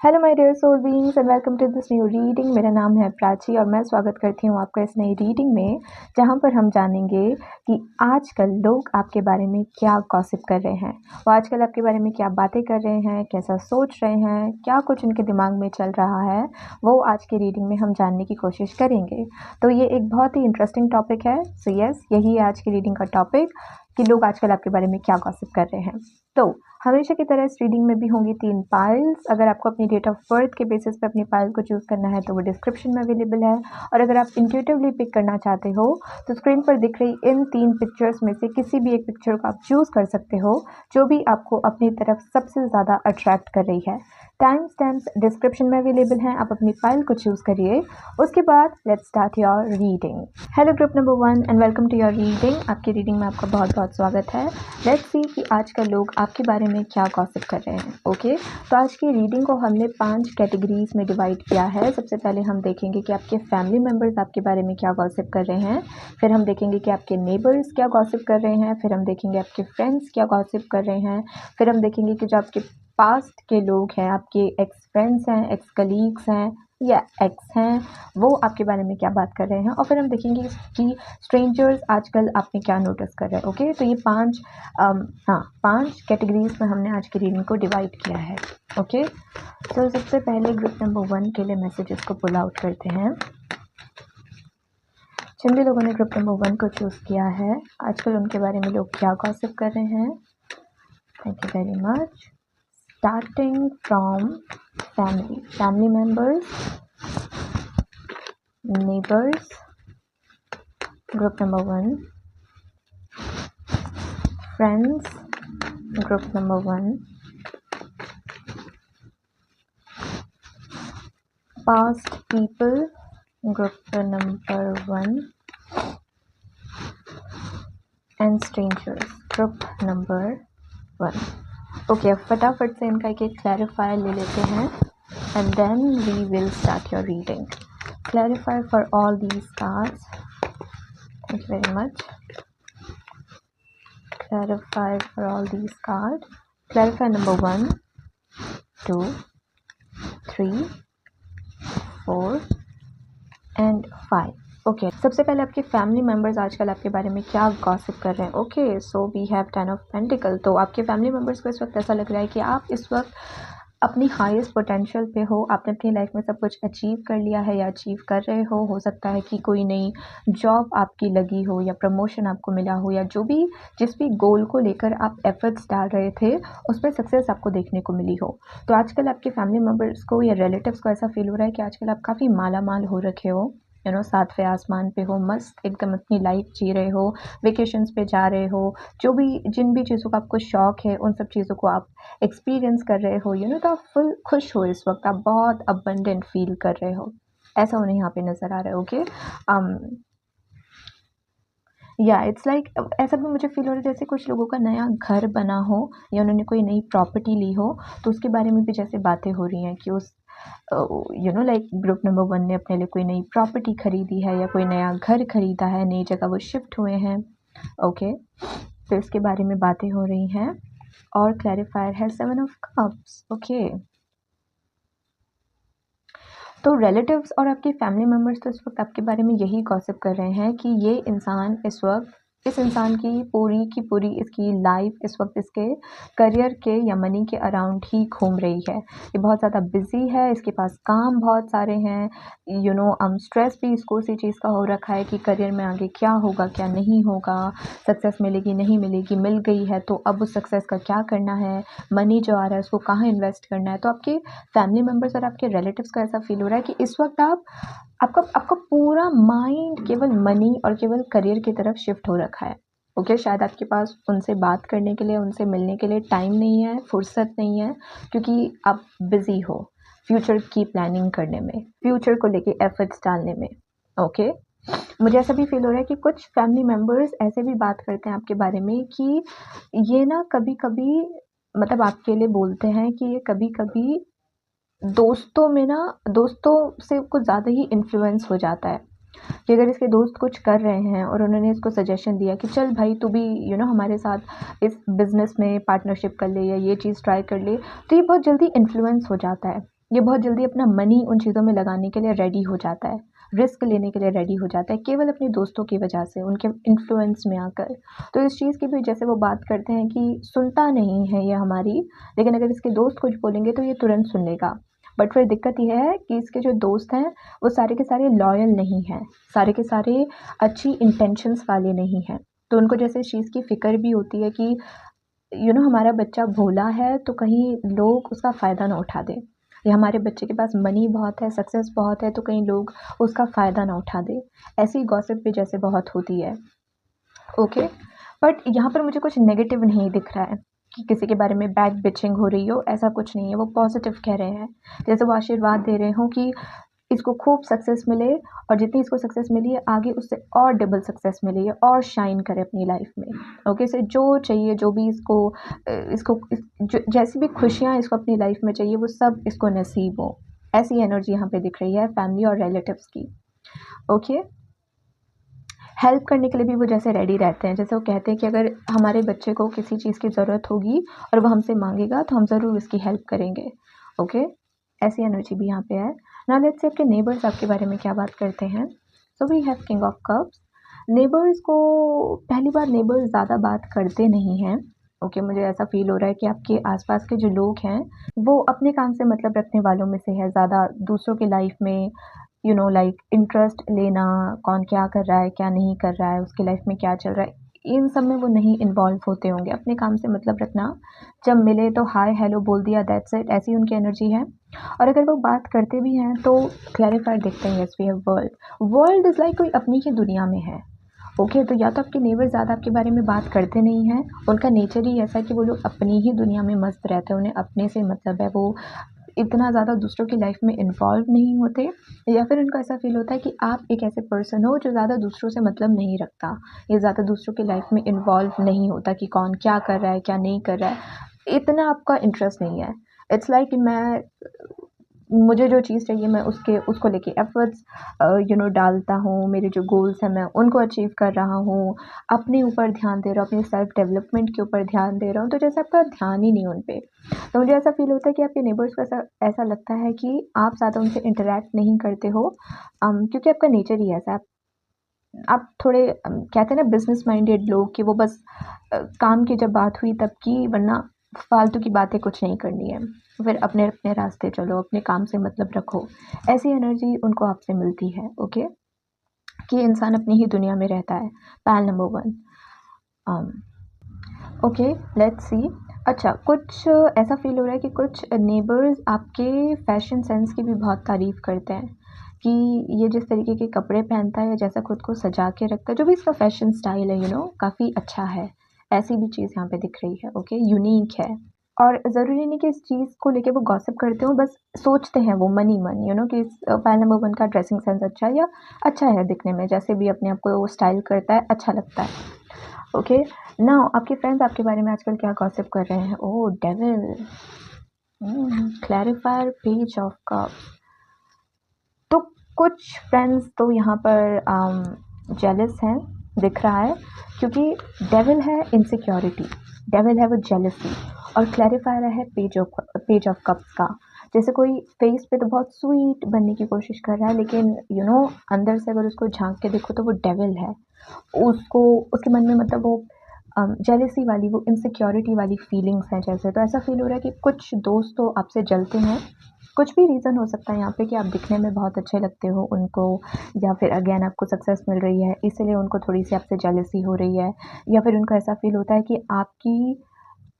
Hello my dear soul beings and welcome to this new reading. मेरा नाम है प्राची और मैं स्वागत करती हूँ आपका इस नई रीडिंग में, जहाँ पर हम जानेंगे कि आजकल लोग आपके बारे में क्या गॉसिप कर रहे हैं। वो आजकल आपके बारे में क्या बातें कर रहे हैं, कैसा सोच रहे हैं, क्या कुछ उनके दिमाग में चल रहा है, वो आज की रीडिंग में हम जानने की कोशिश करेंगे। तो ये एक बहुत ही इंटरेस्टिंग टॉपिक है। सो यस, यही है आज की रीडिंग का टॉपिक कि लोग आजकल आपके बारे में क्या गॉसिप कर रहे हैं। तो हमेशा की तरह इस रीडिंग में भी होंगी 3 पाइल्स। अगर आपको अपनी डेट ऑफ बर्थ के बेसिस पे अपनी पाइल को चूज़ करना है तो वो डिस्क्रिप्शन में अवेलेबल है, और अगर आप इंट्यूटिवली पिक करना चाहते हो तो स्क्रीन पर दिख रही इन 3 पिक्चर्स में से किसी भी एक पिक्चर को आप चूज़ कर सकते हो जो भी आपको अपनी तरफ सबसे ज़्यादा अट्रैक्ट कर रही है। टाइम स्टैम्प्स डिस्क्रिप्शन में अवेलेबल हैं, आप अपनी फाइल को चूज़ करिए। उसके बाद let's start your reading. Hello group number 1 and welcome to your reading. आपकी रीडिंग में आपका बहुत बहुत स्वागत है। लेट्स सी कि आज का लोग आपके बारे में क्या गॉसिप कर रहे हैं। ओके, तो आज की रीडिंग को हमने 5 कैटेगरीज में डिवाइड किया है। सबसे पहले हम देखेंगे कि आपके फैमिली मेम्बर्स आपके बारे में क्या गॉसिप कर रहे हैं, फिर हम देखेंगे कि आपके नेबर्स क्या गॉसिप कर रहे हैं, फिर हम देखेंगे आपके फ्रेंड्स क्या गॉसिप कर रहे हैं, फिर हम देखेंगे कि जो आपके पास्ट के लोग हैं, आपके एक्स फ्रेंड्स हैं, एक्स कलीग्स हैं या एक्स हैं, वो आपके बारे में क्या बात कर रहे हैं, और फिर हम देखेंगे कि स्ट्रेंजर्स आजकल आप में क्या नोटिस कर रहे हैं। ओके, तो ये 5 कैटेगरीज में हमने आज की रीडिंग को डिवाइड किया है। ओके, तो सबसे पहले ग्रुप नंबर 1 के लिए मैसेजेस को पुल आउट करते हैं। जिन भी लोगों ने ग्रुप नंबर 1 को चूज़ किया है, आजकल उनके बारे में लोग क्या गॉसिप कर रहे हैं। Thank you very much. Starting from family members, neighbors, group number 1, friends, group number 1, past people, group number 1, and strangers, group number 1. Okay, अब फटाफट से इनका एक क्लैरिफायर ले लेते हैं and then we will start your reading. Clarifier for all these cards. Thank you very much. Clarify for all these cards. Clarify number 1, 2, 3, 4 and 5. Okay, सबसे पहले आपके फैमिली मेम्बर्स आजकल आपके बारे में क्या गॉसिप कर रहे हैं। Okay, so we have 10 of pentacle. तो आपके फैमिली मेम्बर्स को इस वक्त ऐसा लग रहा है कि आप इस वक्त अपनी हाईएस्ट पोटेंशियल पे हो, आपने अपनी लाइफ में सब कुछ अचीव कर लिया है या अचीव कर रहे हो सकता है कि कोई नई जॉब आपकी लगी हो या प्रमोशन आपको मिला हो, या जिस भी गोल को लेकर आप एफर्ट्स डाल रहे थे उसमें सक्सेस आपको देखने को मिली हो। तो आजकल आपके फैमिली मेम्बर्स को या रिलेटिव्स को ऐसा फील हो रहा है कि आजकल आप काफ़ी माला माल हो रखे हो, सातवें आसमान पे हो, मस्त एकदम अपनी लाइफ जी रहे हो, वेकेशंस पे जा रहे हो, जिन भी चीज़ों का आपको शौक है उन सब चीज़ों को आप एक्सपीरियंस कर रहे हो, तो आप फुल खुश हो इस वक्त, आप बहुत अबंडेंट फील कर रहे हो, ऐसा उन्हें यहाँ पे नज़र आ रहा है। ओके, या इट्स लाइक ऐसा भी मुझे फील हो रहा है जैसे कुछ लोगों का नया घर बना हो या उन्होंने कोई नई प्रॉपर्टी ली हो, तो उसके बारे में भी जैसे बातें हो रही हैं कि उस लाइक ग्रुप नंबर 1 ने अपने लिए कोई नई प्रॉपर्टी खरीदी है या कोई नया घर खरीदा है, नई जगह वो शिफ्ट हुए हैं। ओके, तो इसके बारे में बातें हो रही हैं। और क्लैरिफायर है 7 ऑफ कप्स। ओके, तो रिलेटिव्स और आपके फैमिली मेम्बर्स तो इस वक्त आपके बारे में यही गॉसिप कर रहे हैं कि ये इंसान इस इंसान की पूरी इसकी लाइफ इस वक्त इसके करियर के या मनी के अराउंड ही घूम रही है। ये बहुत ज़्यादा बिजी है, इसके पास काम बहुत सारे हैं, स्ट्रेस भी इसको उसी चीज़ का हो रखा है कि करियर में आगे क्या होगा क्या नहीं होगा, सक्सेस मिलेगी नहीं मिलेगी, मिल गई है तो अब उस सक्सेस का क्या करना है, मनी जो आ रहा है उसको कहाँ इन्वेस्ट करना है। तो आपके फैमिली मेम्बर्स और आपके रिलेटिव्स को ऐसा फील हो रहा है कि इस वक्त आपका पूरा माइंड केवल मनी और केवल करियर की तरफ शिफ्ट हो रखा है। ओके, शायद आपके पास उनसे बात करने के लिए, उनसे मिलने के लिए टाइम नहीं है, फुर्सत नहीं है, क्योंकि आप बिजी हो फ्यूचर की प्लानिंग करने में, फ्यूचर को लेके एफर्ट्स डालने में। ओके, मुझे ऐसा भी फील हो रहा है कि कुछ फैमिली मेम्बर्स ऐसे भी बात करते हैं आपके बारे में कि ये ना कभी कभी मतलब आपके लिए बोलते हैं कि ये कभी कभी दोस्तों से कुछ ज़्यादा ही इन्फ्लुएंस हो जाता है कि अगर इसके दोस्त कुछ कर रहे हैं और उन्होंने इसको सजेशन दिया कि चल भाई तू भी हमारे साथ इस बिज़नेस में पार्टनरशिप कर ले या ये चीज़ ट्राई कर ले, तो ये बहुत जल्दी इन्फ्लुएंस हो जाता है। ये बहुत जल्दी अपना मनी उन चीज़ों में लगाने के लिए रेडी हो जाता है, रिस्क लेने के लिए रेडी हो जाता है, केवल अपने दोस्तों की वजह से, उनके इन्फ्लुएंस में आकर। तो इस चीज़ की भी जैसे वो बात करते हैं कि सुनता नहीं है ये हमारी, लेकिन अगर इसके दोस्त कुछ बोलेंगे तो ये तुरंत सुन लेगा। बट फिर दिक्कत ये है कि इसके जो दोस्त हैं, वो सारे के सारे लॉयल नहीं हैं, सारे के सारे अच्छी इंटेंशंस वाले नहीं हैं। तो उनको जैसे इस चीज़ की फ़िक्र भी होती है कि हमारा बच्चा भोला है तो कहीं लोग उसका फ़ायदा ना उठा दें, या हमारे बच्चे के पास मनी बहुत है, सक्सेस बहुत है तो कहीं लोग उसका फ़ायदा ना उठा दें। ऐसी गॉसिप भी जैसे बहुत होती है। ओके, बट यहाँ पर मुझे कुछ नेगेटिव नहीं दिख रहा है कि किसी के बारे में बैड बिचिंग हो रही हो, ऐसा कुछ नहीं है। वो पॉजिटिव कह रहे हैं, जैसे वो आशीर्वाद दे रहे हों कि इसको खूब सक्सेस मिले, और जितनी इसको सक्सेस मिली है आगे उससे और डबल सक्सेस मिली है, और शाइन करे अपनी लाइफ में। ओके, इसे जो चाहिए, जो भी जैसी भी खुशियाँ इसको अपनी लाइफ में चाहिए, वो सब इसको नसीब हो। ऐसी एनर्जी यहाँ पे दिख रही है फैमिली और रिलेटिव्स की। ओके, हेल्प करने के लिए भी वो जैसे रेडी रहते हैं, जैसे वो कहते हैं कि अगर हमारे बच्चे को किसी चीज़ की ज़रूरत होगी और वो हमसे मांगेगा तो हम ज़रूर उसकी हेल्प करेंगे। ओके, ऐसी एनर्जी भी यहाँ पे है। नाउ लेट्स से आपके नेबर्स आपके बारे में क्या बात करते हैं। So we have king of cups. Neighbors को पहली बार नेबर्स ज़्यादा बात करते नहीं हैं। ओके, मुझे ऐसा फील हो रहा है कि आपके आसपास के जो लोग हैं वो अपने काम से मतलब रखने वालों में से है, ज़्यादा दूसरों की लाइफ में लाइक इंटरेस्ट लेना, कौन क्या कर रहा है, क्या नहीं कर रहा है, उसकी लाइफ में क्या चल रहा है, इन सब में वो नहीं इन्वॉल्व होते होंगे। अपने काम से मतलब रखना, जब मिले तो हाय हेलो बोल दिया, दैट्स इट, ऐसी उनकी एनर्जी है। और अगर वो बात करते भी हैं तो क्लैरिफाइड देखते हैं, yes we have world, world is like कोई अपनी ही दुनिया में है। ओके, तो या तो आपके नेबर ज़्यादा आपके बारे में बात करते नहीं हैं, उनका नेचर ही ऐसा है कि वो लोग अपनी ही दुनिया में मस्त रहते हैं, उन्हें अपने से मतलब है, वो इतना ज़्यादा दूसरों की लाइफ में इन्वॉल्व नहीं होते, या फिर उनको ऐसा फील होता है कि आप एक ऐसे पर्सन हो जो ज़्यादा दूसरों से मतलब नहीं रखता, या ज़्यादा दूसरों की लाइफ में इन्वॉल्व नहीं होता कि कौन क्या कर रहा है, क्या नहीं कर रहा है, इतना आपका इंटरेस्ट नहीं है। इट्स लाइक मुझे जो चीज़ चाहिए मैं उसको लेके एफर्ट्स डालता हूँ, मेरे जो गोल्स हैं मैं उनको अचीव कर रहा हूँ, अपने ऊपर ध्यान दे रहा हूँ, अपनी सेल्फ डेवलपमेंट के ऊपर ध्यान दे रहा हूँ, तो जैसे आपका ध्यान ही नहीं उन पे। तो मुझे ऐसा फील होता है कि आपके नेबर्स को ऐसा ऐसा लगता है कि आप ज़्यादा उनसे इंटरेक्ट नहीं करते हो, क्योंकि आपका नेचर ही ऐसा है। आप थोड़े कहते हैं ना बिजनेस माइंडेड लोग, कि वो बस काम की जब बात हुई तब की, वरना फालतू की बातें कुछ नहीं करनी है, फिर अपने अपने रास्ते चलो, अपने काम से मतलब रखो। ऐसी एनर्जी उनको आपसे मिलती है। ओके, कि इंसान अपनी ही दुनिया में रहता है। पैल नंबर 1। Okay, let's see. अच्छा, कुछ ऐसा फील हो रहा है कि कुछ नेबर्स आपके फैशन सेंस की भी बहुत तारीफ़ करते हैं, कि ये जिस तरीके के कपड़े पहनता है या जैसा खुद को सजा के रखता है, जो भी इसका फैशन स्टाइल है काफ़ी अच्छा है। ऐसी भी चीज़ यहाँ पे दिख रही है। ओके, यूनिक है। और ज़रूरी नहीं कि इस चीज़ को लेके वो गॉसिप करते हों, बस सोचते हैं वो मन ही मन कि इस पैल नंबर 1 का ड्रेसिंग सेंस अच्छा है, या अच्छा है दिखने में, जैसे भी अपने आप को वो स्टाइल करता है, अच्छा लगता है। ओके, नाउ आपके फ्रेंड्स आपके बारे में आजकल क्या गॉसिप कर रहे हैं? Oh devil, clarifier, page of cups. तो कुछ फ्रेंड्स तो यहाँ पर जेलस हैं, दिख रहा है, क्योंकि डेविल है इनसिक्योरिटी, डेविल है वो जेलसी, और क्लैरिफायर है पेज ऑफ कप्स का। जैसे कोई फेस पे तो बहुत स्वीट बनने की कोशिश कर रहा है, लेकिन अंदर से अगर उसको झांक के देखो तो वो डेविल है। उसको उसके मन में मतलब वो जेलसी वाली, वो इनसिक्योरिटी वाली फीलिंग्स हैं जैसे। तो ऐसा फील हो रहा है कि कुछ दोस्त तो आपसे जलते हैं। कुछ भी रीज़न हो सकता है यहाँ पे, कि आप दिखने में बहुत अच्छे लगते हो उनको, या फिर अगेन आपको सक्सेस मिल रही है इसलिए उनको थोड़ी सी आपसे जेलसी हो रही है, या फिर उनको ऐसा फील होता है कि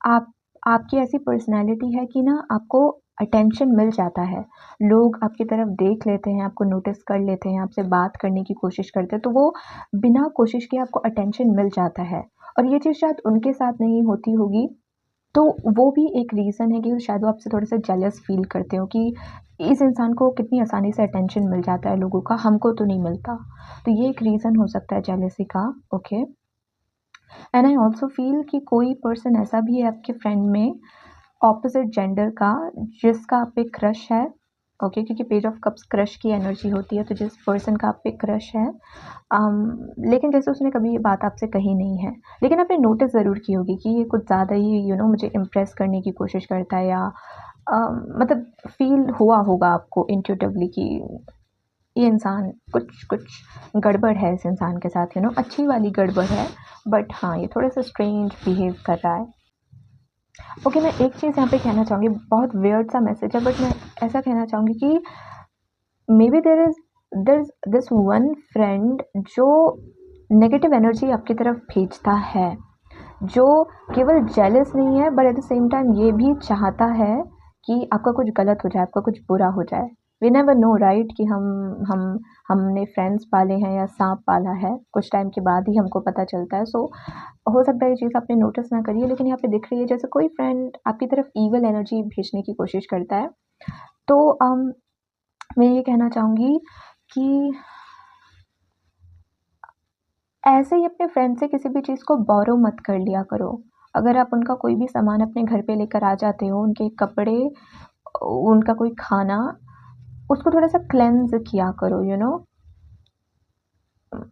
आप आपकी ऐसी पर्सनैलिटी है कि ना आपको अटेंशन मिल जाता है, लोग आपकी तरफ देख लेते हैं, आपको नोटिस कर लेते हैं, आपसे बात करने की कोशिश करते हैं, तो वो बिना कोशिश किए आपको अटेंशन मिल जाता है। और ये चीज़ शायद उनके साथ नहीं होती होगी, तो वो भी एक रीज़न है कि शायद वो आपसे थोड़ा-सा जेलस फ़ील करते हो, कि इस इंसान को कितनी आसानी से अटेंशन मिल जाता है लोगों का, हमको तो नहीं मिलता। तो ये एक रीज़न हो सकता है जेलसी का। Okay, and I also feel कि कोई पर्सन ऐसा भी है आपके फ्रेंड में, ऑपोज़िट जेंडर का, जिसका आप पे क्रश है। ओके, क्योंकि पेज ऑफ कप्स क्रश की एनर्जी होती है, तो जिस पर्सन का आप पे क्रश है, लेकिन जैसे उसने कभी ये बात आपसे कही नहीं है, लेकिन आपने नोटिस ज़रूर की होगी कि ये कुछ ज़्यादा ही मुझे इम्प्रेस करने की कोशिश करता है, या मतलब फ़ील हुआ होगा आपको इंट्यूटिवली कि ये इंसान कुछ कुछ गड़बड़ है इस इंसान के साथ, अच्छी वाली गड़बड़ है, बट हाँ, ये थोड़ा-सा स्ट्रेंज बिहेव कर रहा है। ओके, मैं एक चीज़ यहाँ पे कहना चाहूँगी, बहुत वियर्ड सा मैसेज है, बट मैं ऐसा कहना चाहूँगी कि may be there is this one friend जो नेगेटिव एनर्जी आपकी तरफ भेजता है, जो केवल जेलस नहीं है, but at the same time ये भी चाहता है कि आपका कुछ गलत हो जाए, आपका कुछ बुरा हो जाए। वी नेवर नो राइट कि हमने फ्रेंड्स पाले हैं या सांप पाला है, कुछ टाइम के बाद ही हमको पता चलता है। सो हो सकता है ये चीज़ आपने नोटिस ना करी है, लेकिन यहाँ पे दिख रही है जैसे कोई फ्रेंड आपकी तरफ ईवल एनर्जी भेजने की कोशिश करता है। तो मैं ये कहना चाहूँगी कि ऐसे ही अपने फ्रेंड से किसी भी चीज़ को बोरो मत कर लिया करो। अगर आप उनका कोई भी सामान अपने घर पे लेकर आ जाते हो, उनके कपड़े, उनका कोई खाना, उसको थोड़ा-सा क्लेंज़ किया करो,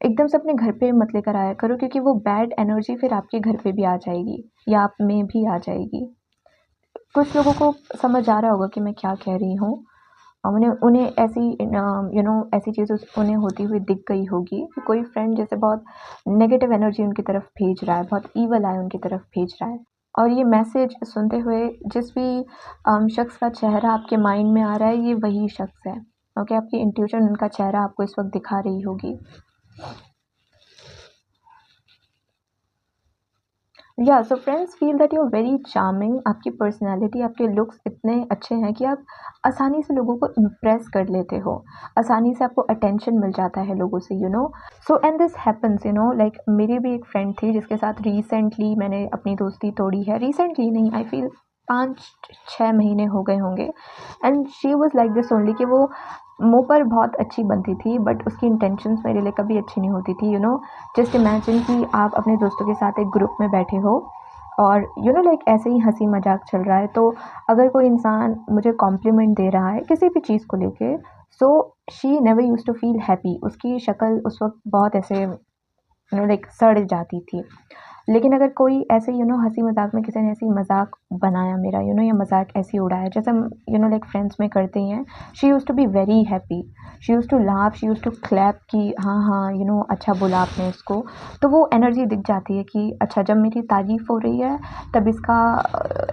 एकदम से अपने घर पे मत लेकर आया करो, क्योंकि वो बैड एनर्जी फिर आपके घर पे भी आ जाएगी या आप में भी आ जाएगी। कुछ लोगों को समझ आ रहा होगा कि मैं क्या कह रही हूँ। उन्हें उन्हें ऐसी ऐसी चीज़ें उन्हें होती हुई दिख गई होगी कि कोई फ्रेंड जैसे बहुत नेगेटिव एनर्जी उनकी तरफ भेज रहा है, बहुत ईवल आई उनकी तरफ भेज रहा है। और ये मैसेज सुनते हुए जिस भी शख्स का चेहरा आपके माइंड में आ रहा है, ये वही शख्स है। ओके, आपकी इंट्यूशन उनका चेहरा आपको इस वक्त दिखा रही होगी। या so friends feel that you are very charming. आपकी पर्सनैलिटी, आपके लुक्स इतने अच्छे हैं कि आप आसानी से लोगों को इम्प्रेस कर लेते हो, आसानी से आपको अटेंशन मिल जाता है लोगों से, so and this happens, like मेरी भी एक फ्रेंड थी जिसके साथ रिसेंटली मैंने अपनी दोस्ती तोड़ी है। रिसेंटली नहीं, आई फील 5-6 महीने हो गए होंगे। And she was like this only कि वो मुँह पर बहुत अच्छी बनती थी, बट उसकी इंटेंशंस मेरे लिए कभी अच्छी नहीं होती थी। जस्ट इमेजिन कि आप अपने दोस्तों के साथ एक ग्रुप में बैठे हो और लाइक ऐसे ही हंसी मजाक चल रहा है, तो अगर कोई इंसान मुझे कॉम्प्लीमेंट दे रहा है किसी भी चीज़ को लेके, so she never use to feel happy. उसकी शक्ल उस वक्त बहुत ऐसे लाइक सड़ जाती थी। लेकिन अगर कोई ऐसे हंसी मजाक में किसी ने ऐसी मजाक बनाया मेरा, या मजाक ऐसे उड़ाया जैसे हम लाइक फ्रेंड्स में करते ही हैं, she use to be very happy, she use to laugh, she use to clap कि हाँ हाँ अच्छा बोला आपने इसको। तो वो एनर्जी दिख जाती है कि अच्छा, जब मेरी तारीफ़ हो रही है तब इसका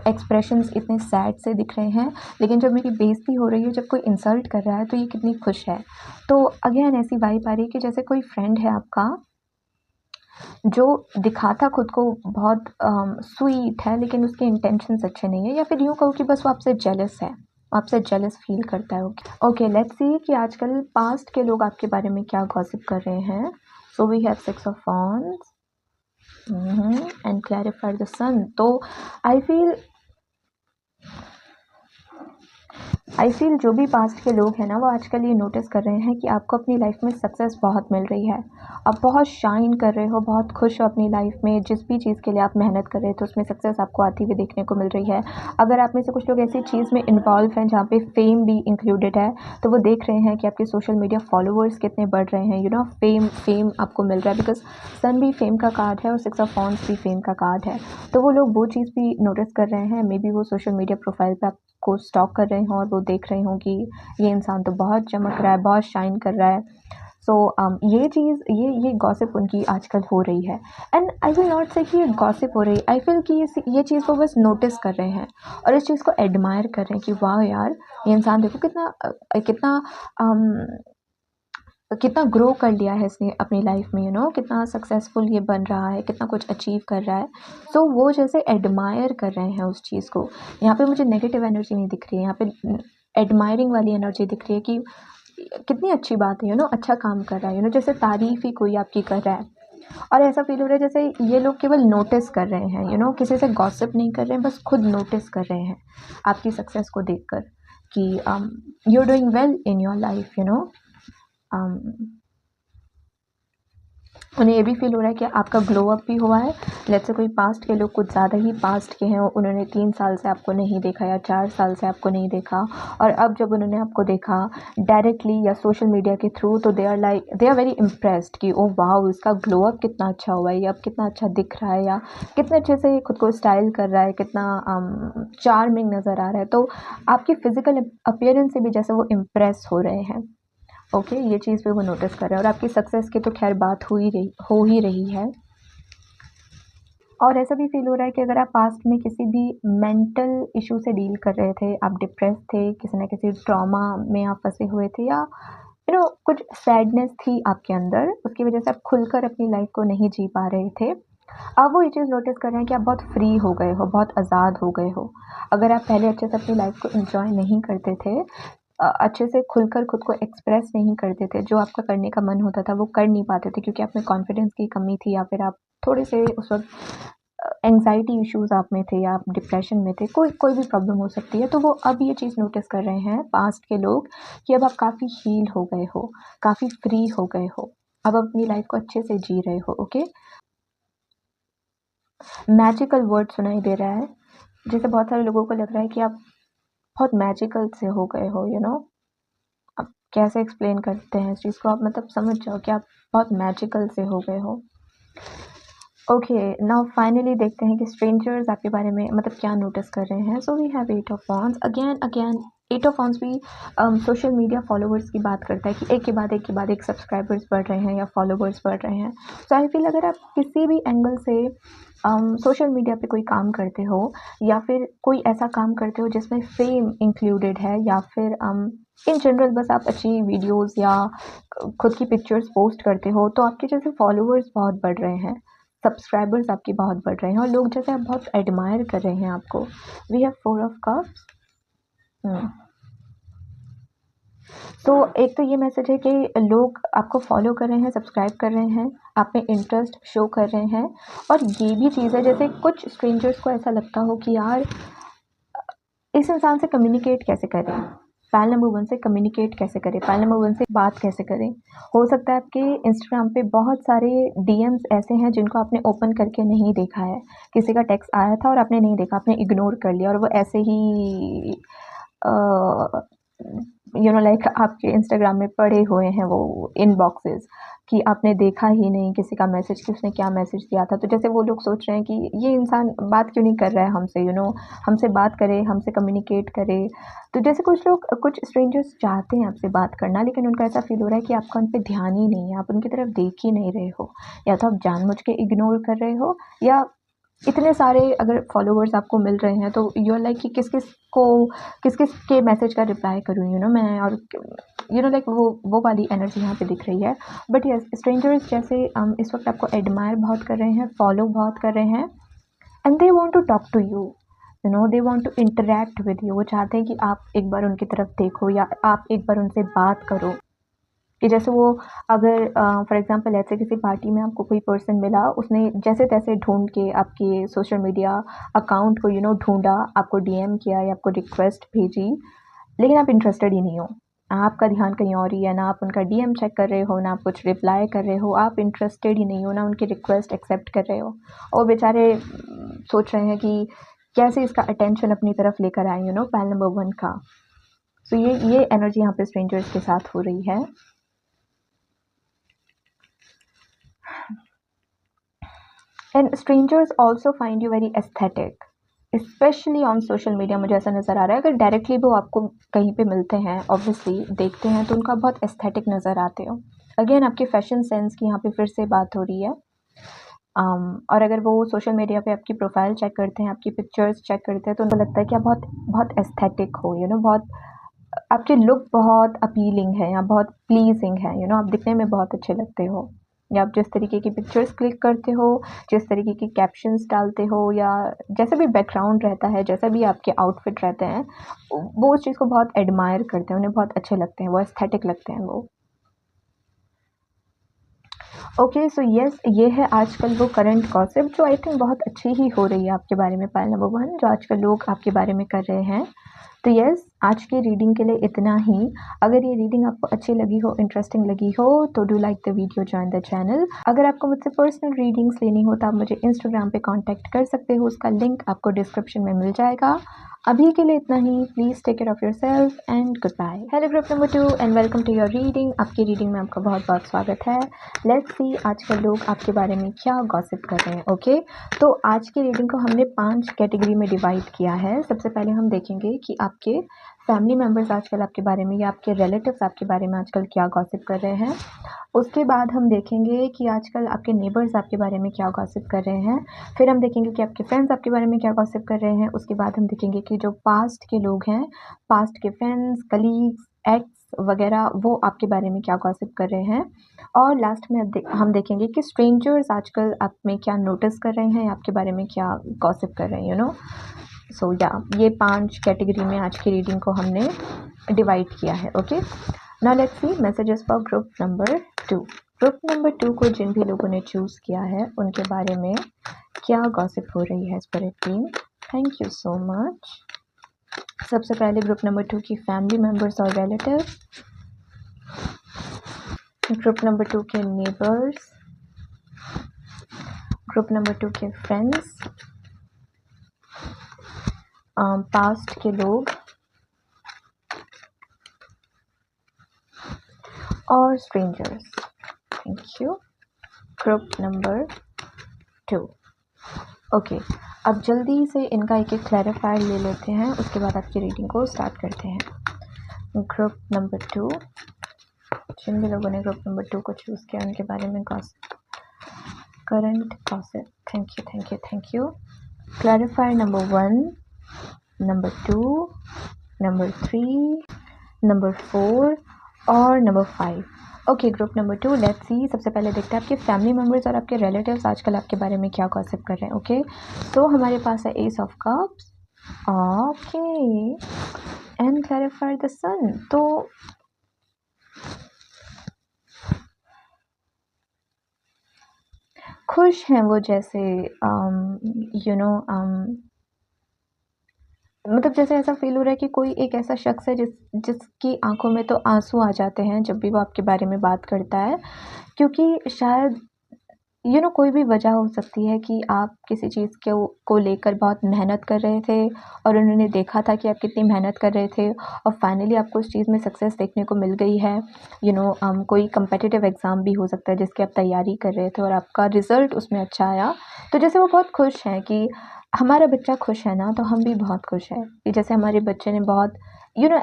एक्सप्रेशंस इतने सैड से दिख रहे हैं, लेकिन जब मेरी बेइज्जती हो रही है, जब कोई इंसल्ट कर रहा है, तो ये कितनी खुश है। तो अगेन ऐसी वाइब आ रही है कि जैसे कोई फ्रेंड है आपका जो दिखाता खुद को बहुत स्वीट है, लेकिन उसके इंटेंशंस अच्छे नहीं है, या फिर यूँ कहूँ कि बस वो आपसे जेलस है, आपसे जेलस फील करता है। ओके, लेट्स सी कि आजकल पास्ट के लोग आपके बारे में क्या गॉसिप कर रहे हैं। So we have 6 of wands and clarify the sun. तो आई फील जो भी पास्ट के लोग हैं ना, वो आजकल ये नोटिस कर रहे हैं कि आपको अपनी लाइफ में सक्सेस बहुत मिल रही है, आप बहुत शाइन कर रहे हो, बहुत खुश हो अपनी लाइफ में, जिस भी चीज़ के लिए आप मेहनत कर रहे थे उसमें सक्सेस आपको आती हुई देखने को मिल रही है। अगर आप में से कुछ लोग ऐसी चीज़ में इन्वॉल्व हैं जहाँ पे फेम भी इंक्लूडेड है, तो वो देख रहे हैं कि आपके सोशल मीडिया फॉलोअर्स कितने बढ़ रहे हैं, फेम आपको मिल रहा है, बिकॉज सन भी फेम का कार्ड है और 6 ऑफ वॉन्ड्स भी फेम का कार्ड है। तो वो लोग वो चीज़ भी नोटिस कर रहे हैं, मे बी वो सोशल मीडिया प्रोफाइल पर को स्टॉक कर रहे हों और वो देख रहे हों कि ये इंसान तो बहुत चमक रहा है, बहुत शाइन कर रहा है। सो ये चीज़, ये गॉसिप उनकी आजकल हो रही है। एंड आई विल नॉट से कि ये गॉसिप हो रही है, आई फील कि ये चीज़ को बस नोटिस कर रहे हैं और इस चीज़ को एडमायर कर रहे हैं कि वाह यार, ये इंसान देखो कितना ग्रो कर लिया है इसने अपनी लाइफ में, कितना सक्सेसफुल ये बन रहा है, कितना कुछ अचीव कर रहा है। सो वो जैसे एडमायर कर रहे हैं उस चीज़ को। यहाँ पे मुझे नेगेटिव एनर्जी नहीं दिख रही है, यहाँ पे एडमायरिंग वाली एनर्जी दिख रही है कि कितनी अच्छी बात है, अच्छा काम कर रहा है, जैसे तारीफ़ ही कोई आपकी कर रहा है। और ऐसा फील हो रहा है जैसे ये लोग केवल नोटिस कर रहे हैं, किसी से गॉसिप नहीं कर रहे हैं, बस खुद नोटिस कर रहे हैं आपकी सक्सेस को देखकर कि you are doing well in your life. उन्हें ये भी फ़ील हो रहा है कि आपका ग्लो अप भी हुआ है। लेट्स से कोई पास्ट के लोग कुछ ज़्यादा ही पास्ट के हैं, उन्होंने 3 साल से आपको नहीं देखा या 4 साल से आपको नहीं देखा, और अब जब उन्होंने आपको देखा डायरेक्टली या सोशल मीडिया के थ्रू, तो दे आर वेरी इम्प्रेस्ड कि ओह वाओ, इसका ग्लो अप कितना अच्छा हुआ है, ये अब कितना अच्छा दिख रहा है, या कितने अच्छे से खुद को स्टाइल कर रहा है, कितना चार्मिंग नज़र आ रहा है। तो आपकी फ़िज़िकल अपीयरेंस से भी जैसे वो इम्प्रेस हो रहे हैं। ओके, ये चीज़ भी वो नोटिस कर रहे हैं, और आपकी सक्सेस की तो खैर बात हो ही रही है। और ऐसा भी फील हो रहा है कि अगर आप पास्ट में किसी भी मेंटल इशू से डील कर रहे थे, आप डिप्रेस थे, किसी न किसी ट्रॉमा में आप फंसे हुए थे, या कुछ सैडनेस थी आपके अंदर, उसकी वजह से आप खुलकर अपनी लाइफ को नहीं जी पा रहे थे, अब वो ये चीज़ नोटिस कर रहे हैं कि आप बहुत फ्री हो गए हो, बहुत आज़ाद हो गए हो। अगर आप पहले अच्छे से अपनी लाइफ को एंजॉय नहीं करते थे, अच्छे से खुलकर खुद को एक्सप्रेस नहीं करते थे, जो आपका करने का मन होता था वो कर नहीं पाते थे क्योंकि आप में कॉन्फिडेंस की कमी थी, या फिर आप थोड़े से उस वक्त एंग्जाइटी इश्यूज़ आप में थे, या आप डिप्रेशन में थे, कोई भी प्रॉब्लम हो सकती है। तो वो अब ये चीज़ नोटिस कर रहे हैं पास्ट के लोग कि अब आप काफ़ी हील हो गए हो, काफ़ी फ्री हो गए हो, अब अपनी लाइफ को अच्छे से जी रहे हो। ओके, मैजिकल वर्ड सुनाई दे रहा है, जैसे बहुत सारे लोगों को लग रहा है कि आप बहुत मैजिकल से हो गए हो, अब कैसे एक्सप्लेन करते हैं इस चीज़ को, आप मतलब समझ जाओ कि आप बहुत मैजिकल से हो गए हो। ओके, नाउ फाइनली देखते हैं कि स्ट्रेंजर्स आपके बारे में मतलब क्या नोटिस कर रहे हैं। So we have 8 of wands, again 8 of wands भी सोशल मीडिया फॉलोवर्स की बात करता है कि एक के बाद एक सब्सक्राइबर्स बढ़ रहे हैं या फॉलोवर्स बढ़ रहे हैं। सो आई फील अगर आप किसी भी एंगल से सोशल मीडिया पे कोई काम करते हो, या फिर कोई ऐसा काम करते हो जिसमें फेम इंक्लूडेड है, या फिर इन जनरल बस आप अच्छी वीडियोस या खुद की पिक्चर्स पोस्ट करते हो, तो आपके जैसे फॉलोवर्स बहुत बढ़ रहे हैं, सब्सक्राइबर्स आपके बहुत बढ़ रहे हैं, और लोग जैसे आप बहुत एडमायर कर रहे हैं आपको। We have 4 of cups. तो एक तो ये मैसेज है कि लोग आपको फॉलो कर रहे हैं, सब्सक्राइब कर रहे हैं, आप में इंटरेस्ट शो कर रहे हैं, और ये भी चीज़ है जैसे कुछ स्ट्रेंजर्स को ऐसा लगता हो कि यार इस इंसान से कम्युनिकेट कैसे करें, फाइल नंबर 1 से कम्युनिकेट कैसे करें, फाइल नंबर 1 से बात कैसे करें। हो सकता है आपके इंस्टाग्राम पे बहुत सारे डीएम्स ऐसे हैं जिनको आपने ओपन करके नहीं देखा है, किसी का टेक्स्ट आया था और आपने नहीं देखा, आपने इग्नोर कर लिया, और वो ऐसे ही लाइक आपके इंस्टाग्राम में पड़े हुए हैं वो इनबॉक्सेस, कि आपने देखा ही नहीं किसी का मैसेज कि उसने क्या मैसेज दिया था। तो जैसे वो लोग सोच रहे हैं कि ये इंसान बात क्यों नहीं कर रहा है हमसे, हमसे बात करे, हमसे कम्युनिकेट करे। तो जैसे कुछ स्ट्रेंजर्स चाहते हैं आपसे बात करना, लेकिन उनका ऐसा फील हो रहा है कि आपका उन पे ध्यान ही नहीं है, आप उनकी तरफ देख ही नहीं रहे हो, या तो आप जानबूझ के इग्नोर कर रहे हो, या इतने सारे अगर फॉलोवर्स आपको मिल रहे हैं तो यू आर लाइक कि किस किस के मैसेज का रिप्लाई करूँ मैं, और लाइक वो वाली एनर्जी यहाँ पे दिख रही है। बट यस, स्ट्रेंजर्स जैसे इस वक्त आपको एडमायर बहुत कर रहे हैं, फॉलो बहुत कर रहे हैं, and they want to talk to you, they want to interact with you. वो चाहते हैं कि आप एक बार उनकी तरफ देखो, या आप एक बार उनसे बात करो, कि जैसे वो अगर फॉर एग्जांपल ऐसे किसी पार्टी में आपको कोई पर्सन मिला, उसने जैसे तैसे ढूंढ के आपके सोशल मीडिया अकाउंट को ढूंढा, आपको डीएम किया या आपको रिक्वेस्ट भेजी, लेकिन आप इंटरेस्टेड ही नहीं हो, आपका ध्यान कहीं और ही है, ना आप उनका डीएम चेक कर रहे हो, ना आप कुछ रिप्लाई कर रहे हो, आप इंटरेस्टेड ही नहीं हो, ना उनकी रिक्वेस्ट एक्सेप्ट कर रहे हो, और बेचारे सोच रहे हैं कि कैसे इसका अटेंशन अपनी तरफ लेकर आए, पहल नंबर 1 का। सो ये एनर्जी यहाँ पे स्ट्रेंजर्स के साथ हो रही है। And strangers also find you very aesthetic, specially on social media. मुझे ऐसा नज़र आ रहा है अगर डायरेक्टली वो आपको कहीं पे मिलते हैं, ऑब्वियसली देखते हैं, तो उनका बहुत एस्थेटिक नज़र आते हो। अगेन आपके फैशन सेंस की यहाँ पे फिर से बात हो रही है। और अगर वो सोशल मीडिया पे आपकी प्रोफाइल चेक करते हैं, आपकी पिक्चर्स चेक करते हैं, तो उनको लगता है कि आप बहुत बहुत एस्थेटिक हो, बहुत आपकी लुक बहुत अपीलिंग है, या बहुत प्लीजिंग है, आप दिखने में बहुत अच्छे लगते हो, या आप जिस तरीके की पिक्चर्स क्लिक करते हो, जिस तरीके की कैप्शंस डालते हो, या जैसा भी बैकग्राउंड रहता है, जैसा भी आपके आउटफिट रहते हैं, वो उस चीज़ को बहुत एडमायर करते हैं, उन्हें बहुत अच्छे लगते हैं, वो एस्थेटिक लगते हैं वो। ओके, सो यस, ये है आजकल वो करंट गॉसिप जो आई थिंक बहुत अच्छी ही हो रही है आपके बारे में, पाइल नंबर 1, जो आजकल लोग आपके बारे में कर रहे हैं। तो यस, आज की रीडिंग के लिए इतना ही। अगर ये रीडिंग आपको अच्छी लगी हो, इंटरेस्टिंग लगी हो, तो do like the video, join the channel. अगर आपको मुझसे पर्सनल रीडिंग्स लेनी हो तो आप मुझे इंस्टाग्राम पे कांटेक्ट कर सकते हो, उसका लिंक आपको डिस्क्रिप्शन में मिल जाएगा। अभी के लिए इतना ही। Please take care of yourself and good bye. Hello group number 2 and welcome to your reading. आपकी रीडिंग में आपका बहुत बहुत स्वागत है। लेट्स सी आजकल लोग आपके बारे में क्या गॉसिप कर रहे हैं। ओके, तो आज की रीडिंग को हमने 5 कैटेगरी में डिवाइड किया है। सबसे पहले हम देखेंगे कि आपके फैमिली मेम्बर्स आजकल आपके बारे में या आपके रिलेटिव्स आपके बारे में आजकल क्या गॉसिप कर रहे हैं। उसके बाद हम देखेंगे कि आजकल आपके नेबर्स आपके बारे में क्या गॉसिप कर रहे हैं। फिर हम देखेंगे कि आपके फ्रेंड्स आपके बारे में क्या गॉसिप कर रहे हैं। उसके बाद हम देखेंगे कि जो पास्ट के लोग हैं, पास्ट के फ्रेंड्स, कलीग्स, एक्स वगैरह, वो आपके बारे में क्या गॉसिप कर रहे हैं। और लास्ट में हम देखेंगे कि स्ट्रेंजर्स आजकल आप में क्या नोटिस कर रहे हैं, आपके बारे में क्या गॉसिप कर रहे हैं, सो या ये 5 कैटेगरी में आज की रीडिंग को हमने डिवाइड किया है। Okay, now let's C messages for group number 2। Group number 2 को जिन भी लोगों ने चूज़ किया है उनके बारे में क्या गॉसिप हो रही है spirit team. Thank you so much. सबसे पहले ग्रुप नंबर 2 की फैमिली मेम्बर्स और रिलेटिव, ग्रुप नंबर 2 के नेबर्स, ग्रुप नंबर 2 के फ्रेंड्स, पास्ट के लोग और strangers. Thank you. Group number 2। Okay, अब जल्दी से इनका एक एक क्लैरिफायर ले लेते हैं, उसके बाद आपकी रीडिंग को स्टार्ट करते हैं। ग्रुप नंबर 2, जिन भी लोगों ने ग्रुप नंबर 2 को चूज़ किया उनके बारे में gossip, current gossip. Thank you, thank you, thank you. Clarifier number 1, number 2, number 3, number 4 और number 5। Okay, group number 2, let's see. सबसे पहले देखते हैं आपके फैमिली मेम्बर्स और आपके रिलेटिव्स आजकल आपके बारे में क्या गॉसिप कर रहे हैं। ओके, तो हमारे पास है ace of cups, okay, and clarify the sun. तो खुश हैं वो, जैसे मतलब जैसे ऐसा फील हो रहा है कि कोई एक ऐसा शख्स है जिसकी आंखों में तो आंसू आ जाते हैं जब भी वो आपके बारे में बात करता है, क्योंकि शायद कोई भी वजह हो सकती है कि आप किसी चीज़ को लेकर बहुत मेहनत कर रहे थे और उन्होंने देखा था कि आप कितनी मेहनत कर रहे थे और फाइनली आपको उस चीज़ में सक्सेस देखने को मिल गई है। कोई कम्पिटिटिव एग्ज़ाम भी हो सकता है जिसकी आप तैयारी कर रहे थे और आपका रिज़ल्ट उसमें अच्छा आया, तो जैसे वो बहुत खुश हैं कि हमारा बच्चा खुश है ना, तो हम भी बहुत खुश हैं कि जैसे हमारे बच्चे ने बहुत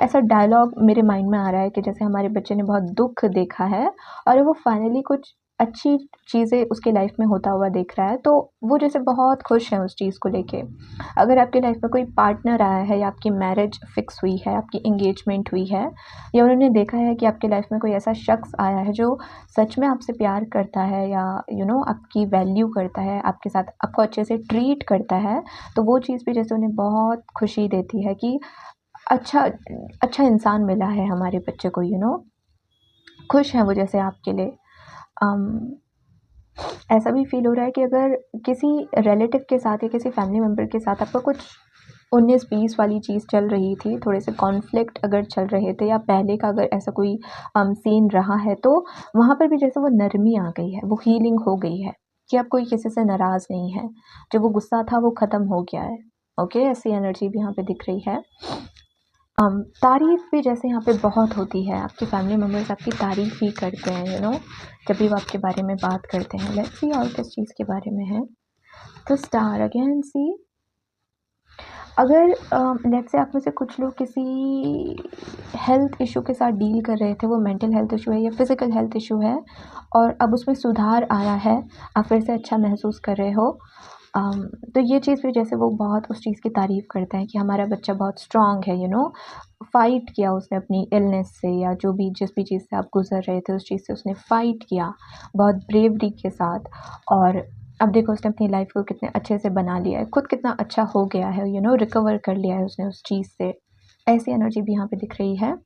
ऐसा डायलॉग मेरे माइंड में आ रहा है कि जैसे हमारे बच्चे ने बहुत दुख देखा है और वो फाइनली कुछ अच्छी चीज़ें उसकी लाइफ में होता हुआ देख रहा है, तो वो जैसे बहुत खुश हैं उस चीज़ को लेके। अगर आपकी लाइफ में कोई पार्टनर आया है या आपकी मैरिज फिक्स हुई है, आपकी एंगेजमेंट हुई है, या उन्होंने देखा है कि आपकी लाइफ में कोई ऐसा शख्स आया है जो सच में आपसे प्यार करता है या आपकी वैल्यू करता है, आपके साथ आपको अच्छे से ट्रीट करता है, तो वो चीज़ भी जैसे उन्हें बहुत खुशी देती है कि अच्छा अच्छा इंसान मिला है हमारे बच्चे को। खुश हैं वो जैसे आपके लिए। ऐसा भी फील हो रहा है कि अगर किसी रिलेटिव के साथ या किसी फैमिली मेम्बर के साथ आपका कुछ 19-20 वाली चीज़ चल रही थी, थोड़े से कॉन्फ्लिक्ट अगर चल रहे थे या पहले का अगर ऐसा कोई सीन रहा है, तो वहाँ पर भी जैसे वो नरमी आ गई है, वो हीलिंग हो गई है कि अब कोई किसी से नाराज़ नहीं है, जो वो गुस्सा था वो ख़त्म हो गया है। ओके, ऐसी एनर्जी भी यहाँ पे दिख रही है। तारीफ़ भी जैसे यहाँ पे बहुत होती है, आपके फैमिली मेम्बर्स आपकी तारीफ़ ही करते हैं, जब भी वो आपके बारे में बात करते हैं। लेट्स सी और किस चीज़ के बारे में है। तो स्टार अगेन सी, अगर लेट्स से आप में से कुछ लोग किसी हेल्थ इशू के साथ डील कर रहे थे, वो मेंटल हेल्थ इशू है या फिज़िकल हेल्थ इशू है, और अब उसमें सुधार आया है, आप फिर से अच्छा महसूस कर रहे हो, तो ये चीज़ भी जैसे वो बहुत उस चीज़ की तारीफ़ करते हैं कि हमारा बच्चा बहुत स्ट्रॉन्ग है, फ़ाइट किया उसने अपनी इलनेस से या जिस भी चीज़ से आप गुज़र रहे थे, उस चीज़ से उसने फ़ाइट किया बहुत ब्रेवरी के साथ, और अब देखो उसने अपनी लाइफ को कितने अच्छे से बना लिया है, खुद कितना अच्छा हो गया है, रिकवर कर लिया है उसने उस चीज़ से। ऐसी एनर्जी भी यहाँ पे दिख रही है।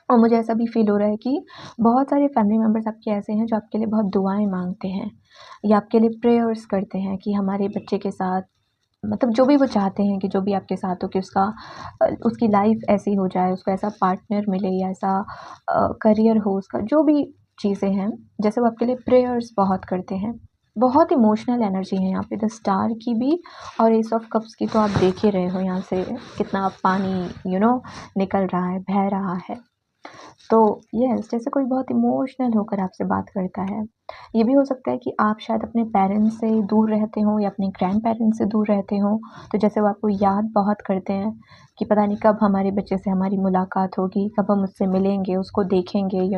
और मुझे ऐसा भी फ़ील हो रहा है कि बहुत सारे फैमिली मेम्बर्स आपके ऐसे हैं जो आपके लिए बहुत दुआएँ माँगते हैं या आपके लिए प्रेयर्स करते हैं कि हमारे बच्चे के साथ मतलब जो भी वो चाहते हैं कि जो भी आपके साथ हो कि उसकी लाइफ ऐसी हो जाए, उसको ऐसा पार्टनर मिले या ऐसा करियर हो उसका, जो भी चीज़ें हैं, जैसे वो आपके लिए प्रेयर्स बहुत करते हैं। बहुत इमोशनल एनर्जी है यहाँ पे द स्टार की भी और एस ऑफ कप्स की, तो आप देख ही रहे हो यहाँ से कितना पानी निकल रहा है, बह रहा है। तो यस, जैसे कोई बहुत इमोशनल होकर आपसे बात करता है। ये भी हो सकता है कि आप शायद अपने पेरेंट्स से दूर रहते हों या अपने ग्रैंड पेरेंट्स से दूर रहते हों, तो जैसे वो आपको याद बहुत करते हैं कि पता नहीं कब हमारे बच्चे से हमारी मुलाकात होगी, कब हम उससे मिलेंगे, उसको देखेंगे,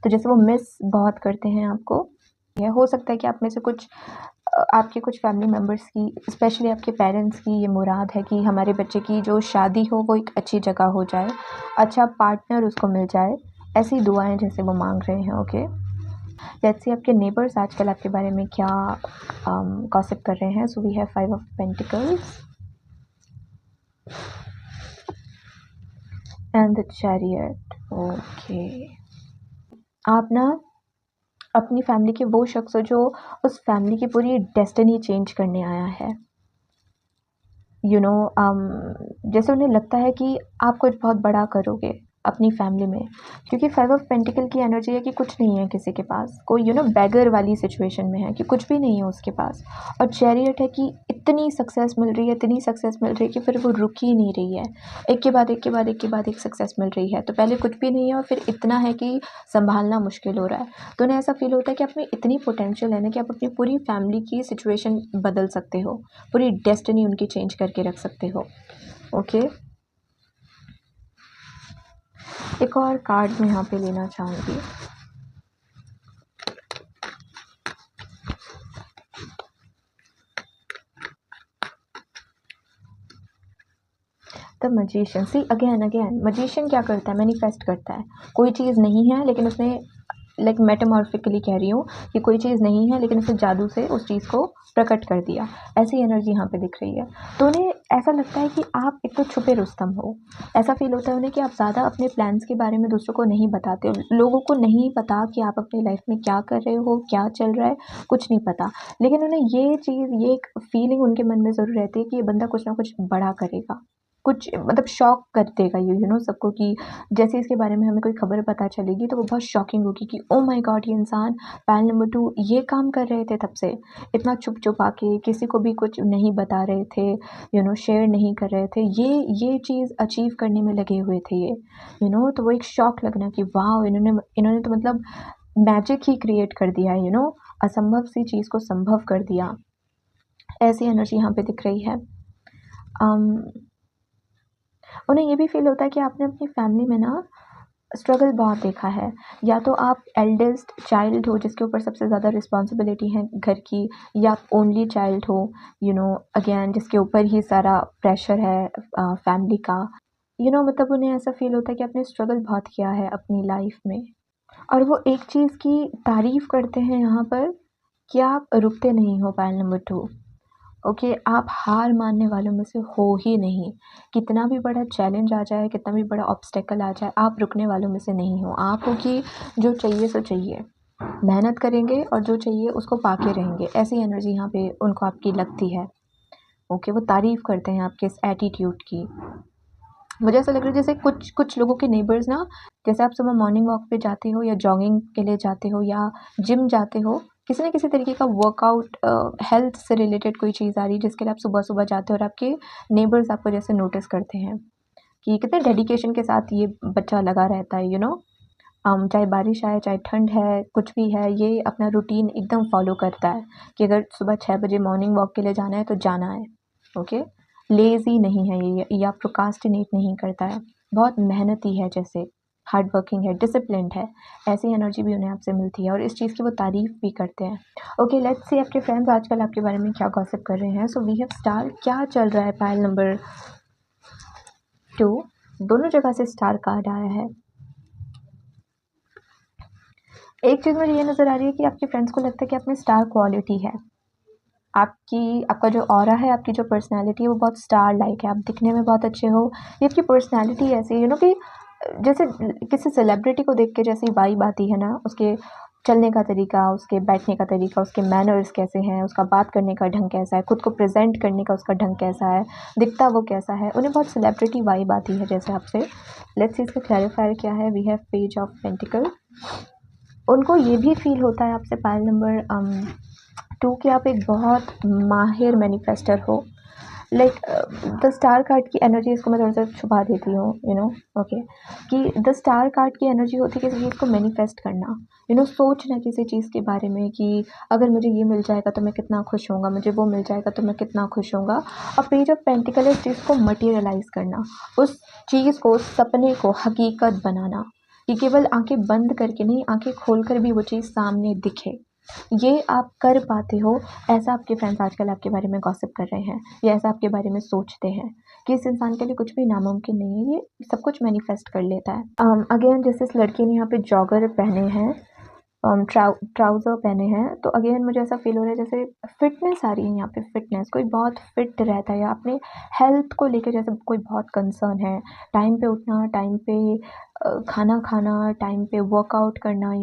तो जैसे वो मिस बहुत करते हैं आपको। यह हो सकता है कि आप में से आपके कुछ फैमिली मेम्बर्स की, स्पेशली आपके पेरेंट्स की ये मुराद है कि हमारे बच्चे की जो शादी हो वो एक अच्छी जगह हो जाए, अच्छा पार्टनर उसको मिल जाए, ऐसी दुआएं जैसे वो मांग रहे हैं। ओके, लेट्स सी आपके नेबर्स आजकल आपके बारे में क्या गॉसिप कर रहे हैं। So we have 5 of pentacles and the chariot. Okay, आप ना अपनी फैमिली के वो शख्स हो जो उस फैमिली की पूरी डेस्टिनी चेंज करने आया है। जैसे उन्हें लगता है कि आप कुछ बहुत बड़ा करोगे अपनी फैमिली में, क्योंकि 5 ऑफ पेंटिकल की एनर्जी है कि कुछ नहीं है किसी के पास, कोई बैगर वाली सिचुएशन में है कि कुछ भी नहीं है उसके पास। और चैरियट है कि इतनी सक्सेस मिल रही है, इतनी सक्सेस मिल रही है कि फिर वो रुक ही नहीं रही है, एक के बाद एक के बाद एक के बाद एक सक्सेस मिल रही है। तो पहले कुछ भी नहीं है और फिर इतना है कि संभालना मुश्किल हो रहा है। तो उन्हें ऐसा फील होता है कि आप में इतनी पोटेंशियल है ना कि आप अपनी पूरी फैमिली की सिचुएशन बदल सकते हो, पूरी डेस्टिनी उनकी चेंज करके रख सकते हो। ओके, एक और कार्ड मैं यहाँ पे लेना चाहूँगी। The magician. See again magician क्या करता है, मैनिफेस्ट करता है। कोई चीज़ नहीं है लेकिन उसने लाइक मेटामॉर्फिकली कह रही हूँ कि कोई चीज़ नहीं है लेकिन उसने जादू से उस चीज़ को प्रकट कर दिया, ऐसी एनर्जी यहाँ पे दिख रही है। तो उन्हें ऐसा लगता है कि आप एक तो छुपे रुस्तम हो, ऐसा फील होता है उन्हें कि आप ज़्यादा अपने प्लान्स के बारे में दूसरों को नहीं बताते हो, लोगों को नहीं पता कि आप अपनी लाइफ में क्या कर रहे हो, क्या चल रहा है, कुछ नहीं पता। लेकिन उन्हें ये चीज़, ये एक फीलिंग उनके मन में ज़रूर रहती है कि ये बंदा कुछ ना कुछ बड़ा करेगा, कुछ मतलब शॉक कर देगा ये सबको, कि जैसे इसके बारे में हमें कोई खबर पता चलेगी तो वो बहुत शॉकिंग होगी कि ओ माय गॉड, ये इंसान पैनल नंबर 2 ये काम कर रहे थे तब से, इतना छुप छुपा के किसी को भी कुछ नहीं बता रहे थे, शेयर नहीं कर रहे थे, ये चीज़ अचीव करने में लगे हुए थे ये, तो वो एक शॉक लगना कि वाह, इन्होंने तो मतलब मैजिक ही क्रिएट कर दिया, असंभव सी चीज़ को संभव कर दिया। ऐसी एनर्जी यहाँ पे दिख रही है। उन्हें ये भी फील होता है कि आपने अपनी फैमिली में ना स्ट्रगल बहुत देखा है, या तो आप एल्डेस्ट चाइल्ड हो जिसके ऊपर सबसे ज़्यादा रिस्पॉन्सिबिलिटी है घर की, या आप ओनली चाइल्ड हो अगेन जिसके ऊपर ही सारा प्रेशर है फैमिली का। मतलब उन्हें ऐसा फील होता है कि आपने स्ट्रगल बहुत किया है अपनी लाइफ में, और वो एक चीज़ की तारीफ़ करते हैं यहाँ पर कि आप रुकते नहीं हो। पायल नंबर 2, ओके, आप हार मानने वालों में से हो ही नहीं। कितना भी बड़ा चैलेंज आ जाए, कितना भी बड़ा ऑब्स्टेकल आ जाए, आप रुकने वालों में से नहीं हो। आप हो कि जो चाहिए सो चाहिए, मेहनत करेंगे और जो चाहिए उसको पाके रहेंगे, ऐसी एनर्जी यहाँ पे उनको आपकी लगती है। ओके, वो तारीफ़ करते हैं आपके इस एटीट्यूड की। मुझे ऐसा लग रहा है जैसे कुछ लोगों के नेबर्स ना, जैसे आप सुबह मॉर्निंग वॉक पे जाते हो या जॉगिंग के लिए जाते हो या जिम जाते हो, किसी न किसी तरीके का वर्कआउट, हेल्थ से रिलेटेड कोई चीज़ आ रही है जिसके लिए आप सुबह-सुबह जाते हो, और आपके नेबर्स आपको जैसे नोटिस करते हैं कि कितने डेडिकेशन के साथ ये बच्चा लगा रहता है। चाहे बारिश आए, चाहे ठंड है, कुछ भी है, ये अपना रूटीन एकदम फॉलो करता है कि अगर सुबह 6 बजे मॉर्निंग वॉक के लिए जाना है तो जाना है। ओके, लेज़ी नहीं है ये, या प्रोक्रास्टिनेट नहीं करता है, बहुत मेहनती है, जैसे हार्ड वर्किंग है, डिसिप्लिन्ड है। ऐसी एनर्जी भी उन्हें आपसे मिलती है और इस चीज़ की वो तारीफ़ भी करते हैं। ओके, लेट्स सी आपके फ्रेंड्स आजकल आपके बारे में क्या गॉसिप कर रहे हैं। So we have star. क्या चल रहा है पायल नंबर 2, दोनों जगह से स्टार कार्ड आया है। एक चीज़ मुझे ये नज़र आ रही है कि आपके फ्रेंड्स को लगता है कि आप में स्टार क्वालिटी है, आपका जो ऑरा है, आपकी जो पर्सनैलिटी है वो बहुत स्टार लाइक है, आप दिखने में बहुत अच्छे हो। ये आपकी पर्सनैलिटी ऐसी है कि जैसे किसी सेलिब्रिटी को देख के जैसी वाइब आती है ना, उसके चलने का तरीका, उसके बैठने का तरीका, उसके मैनर्स कैसे हैं, उसका बात करने का ढंग कैसा है, खुद को प्रेजेंट करने का उसका ढंग कैसा है, दिखता वो कैसा है। उन्हें बहुत सेलिब्रिटी वाइब आती है जैसे आपसे। लेट्स सी इसका क्लैरिफायर क्या है। We have page of pentacle. उनको ये भी फील होता है आपसे पाइल नंबर 2 कि आप एक बहुत माहिर मैनिफेस्टर हो। लाइक द स्टार कार्ड की एनर्जी, इसको मैं थोड़ा सा छुपा देती हूँ, ओके, कि द स्टार कार्ड की एनर्जी होती है किसी चीज़ को मैनिफेस्ट करना, सोचना किसी चीज़ के बारे में कि अगर मुझे ये मिल जाएगा तो मैं कितना खुश होऊंगा, मुझे वो मिल जाएगा तो मैं कितना खुश होऊंगा। और पेज ऑफ पेंटिकल इस चीज़ को मटीरियलाइज करना, उस चीज़ को, सपने को हकीकत बनाना, कि केवल आंखें बंद करके नहीं, आंखें खोलकर भी वो चीज़ सामने दिखे। ये आप कर पाते हो। ऐसा आपके फ्रेंड्स आजकल आपके बारे में गॉसिप कर रहे हैं, या ऐसा आपके बारे में सोचते हैं कि इस इंसान के लिए कुछ भी नामुमकिन नहीं है, ये सब कुछ मैनिफेस्ट कर लेता है। अगेन जैसे इस लड़के ने यहाँ पे जॉगर पहने हैं, ट्राउज़र पहने हैं, तो अगेन मुझे ऐसा फील हो रहा है जैसे फिटनेस आ रही है यहाँ पे। फिटनेस, कोई बहुत फिट रहता है या अपने हेल्थ को लेकर जैसे कोई बहुत कंसर्न है। टाइम पे उठना, टाइम पे खाना खाना, टाइम पे वर्कआउट करना,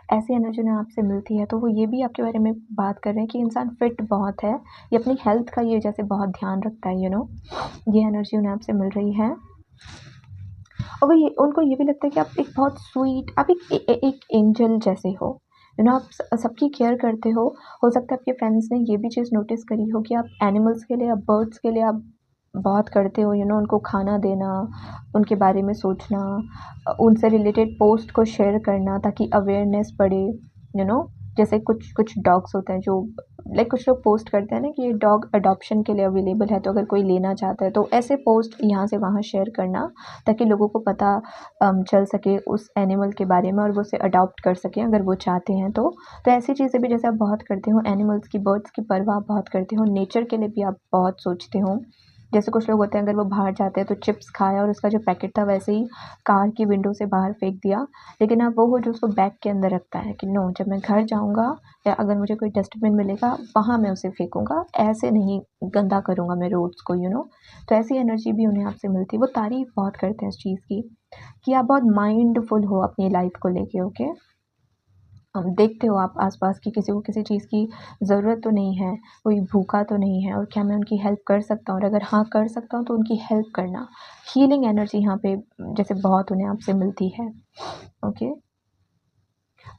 ऐसी एनर्जी उन्हें आपसे मिलती है। तो वो ये भी आपके बारे में बात कर रहे हैं कि इंसान फिट बहुत है, ये अपनी हेल्थ का ये जैसे बहुत ध्यान रखता है, ये एनर्जी उन्हें आपसे मिल रही है। और वो ये, उनको ये भी लगता है कि आप एक बहुत स्वीट, आप एक एंजल जैसे हो, आप सबकी केयर करते हो। सकता है आपके फ्रेंड्स ने ये भी चीज़ नोटिस करी हो कि आप एनिमल्स के लिए, आप बर्ड्स के लिए आप बहुत करते हो, उनको खाना देना, उनके बारे में सोचना, उनसे रिलेटेड पोस्ट को शेयर करना ताकि अवेयरनेस बढ़े। जैसे कुछ कुछ डॉग्स होते हैं जो, लाइक कुछ लोग पोस्ट करते हैं ना कि ये डॉग अडॉप्शन के लिए अवेलेबल है, तो अगर कोई लेना चाहता है तो ऐसे पोस्ट यहाँ से वहाँ शेयर करना ताकि लोगों को पता चल सके उस एनिमल के बारे में और वो उसे अडॉप्ट कर सकें अगर वो चाहते हैं तो ऐसी चीज़ें भी जैसे आप बहुत करते हो, एनिमल्स की, बर्ड्स की परवाह आप बहुत करते हो, नेचर के लिए भी आप बहुत सोचते हो। जैसे कुछ लोग होते हैं अगर वो बाहर जाते हैं तो चिप्स खाया और उसका जो पैकेट था वैसे ही कार की विंडो से बाहर फेंक दिया, लेकिन आप वो हो जो उसको बैग के अंदर रखता है कि नो, जब मैं घर जाऊँगा या अगर मुझे कोई डस्टबिन मिलेगा वहाँ मैं उसे फेंकूँगा, ऐसे नहीं गंदा करूँगा मैं रोड्स को, तो ऐसी एनर्जी भी उन्हें आपसे मिलती है। वो तारीफ़ बहुत करते हैं इस चीज़ की कि आप बहुत माइंडफुल हो अपनी लाइफ को लेके। ओके, देखते हो आप आसपास की किसी को किसी चीज़ की ज़रूरत तो नहीं है, कोई भूखा तो नहीं है और क्या मैं उनकी हेल्प कर सकता हूँ, और अगर हाँ कर सकता हूँ तो उनकी हेल्प करना। हीलिंग एनर्जी यहाँ पे जैसे बहुत उन्हें आपसे मिलती है। ओके,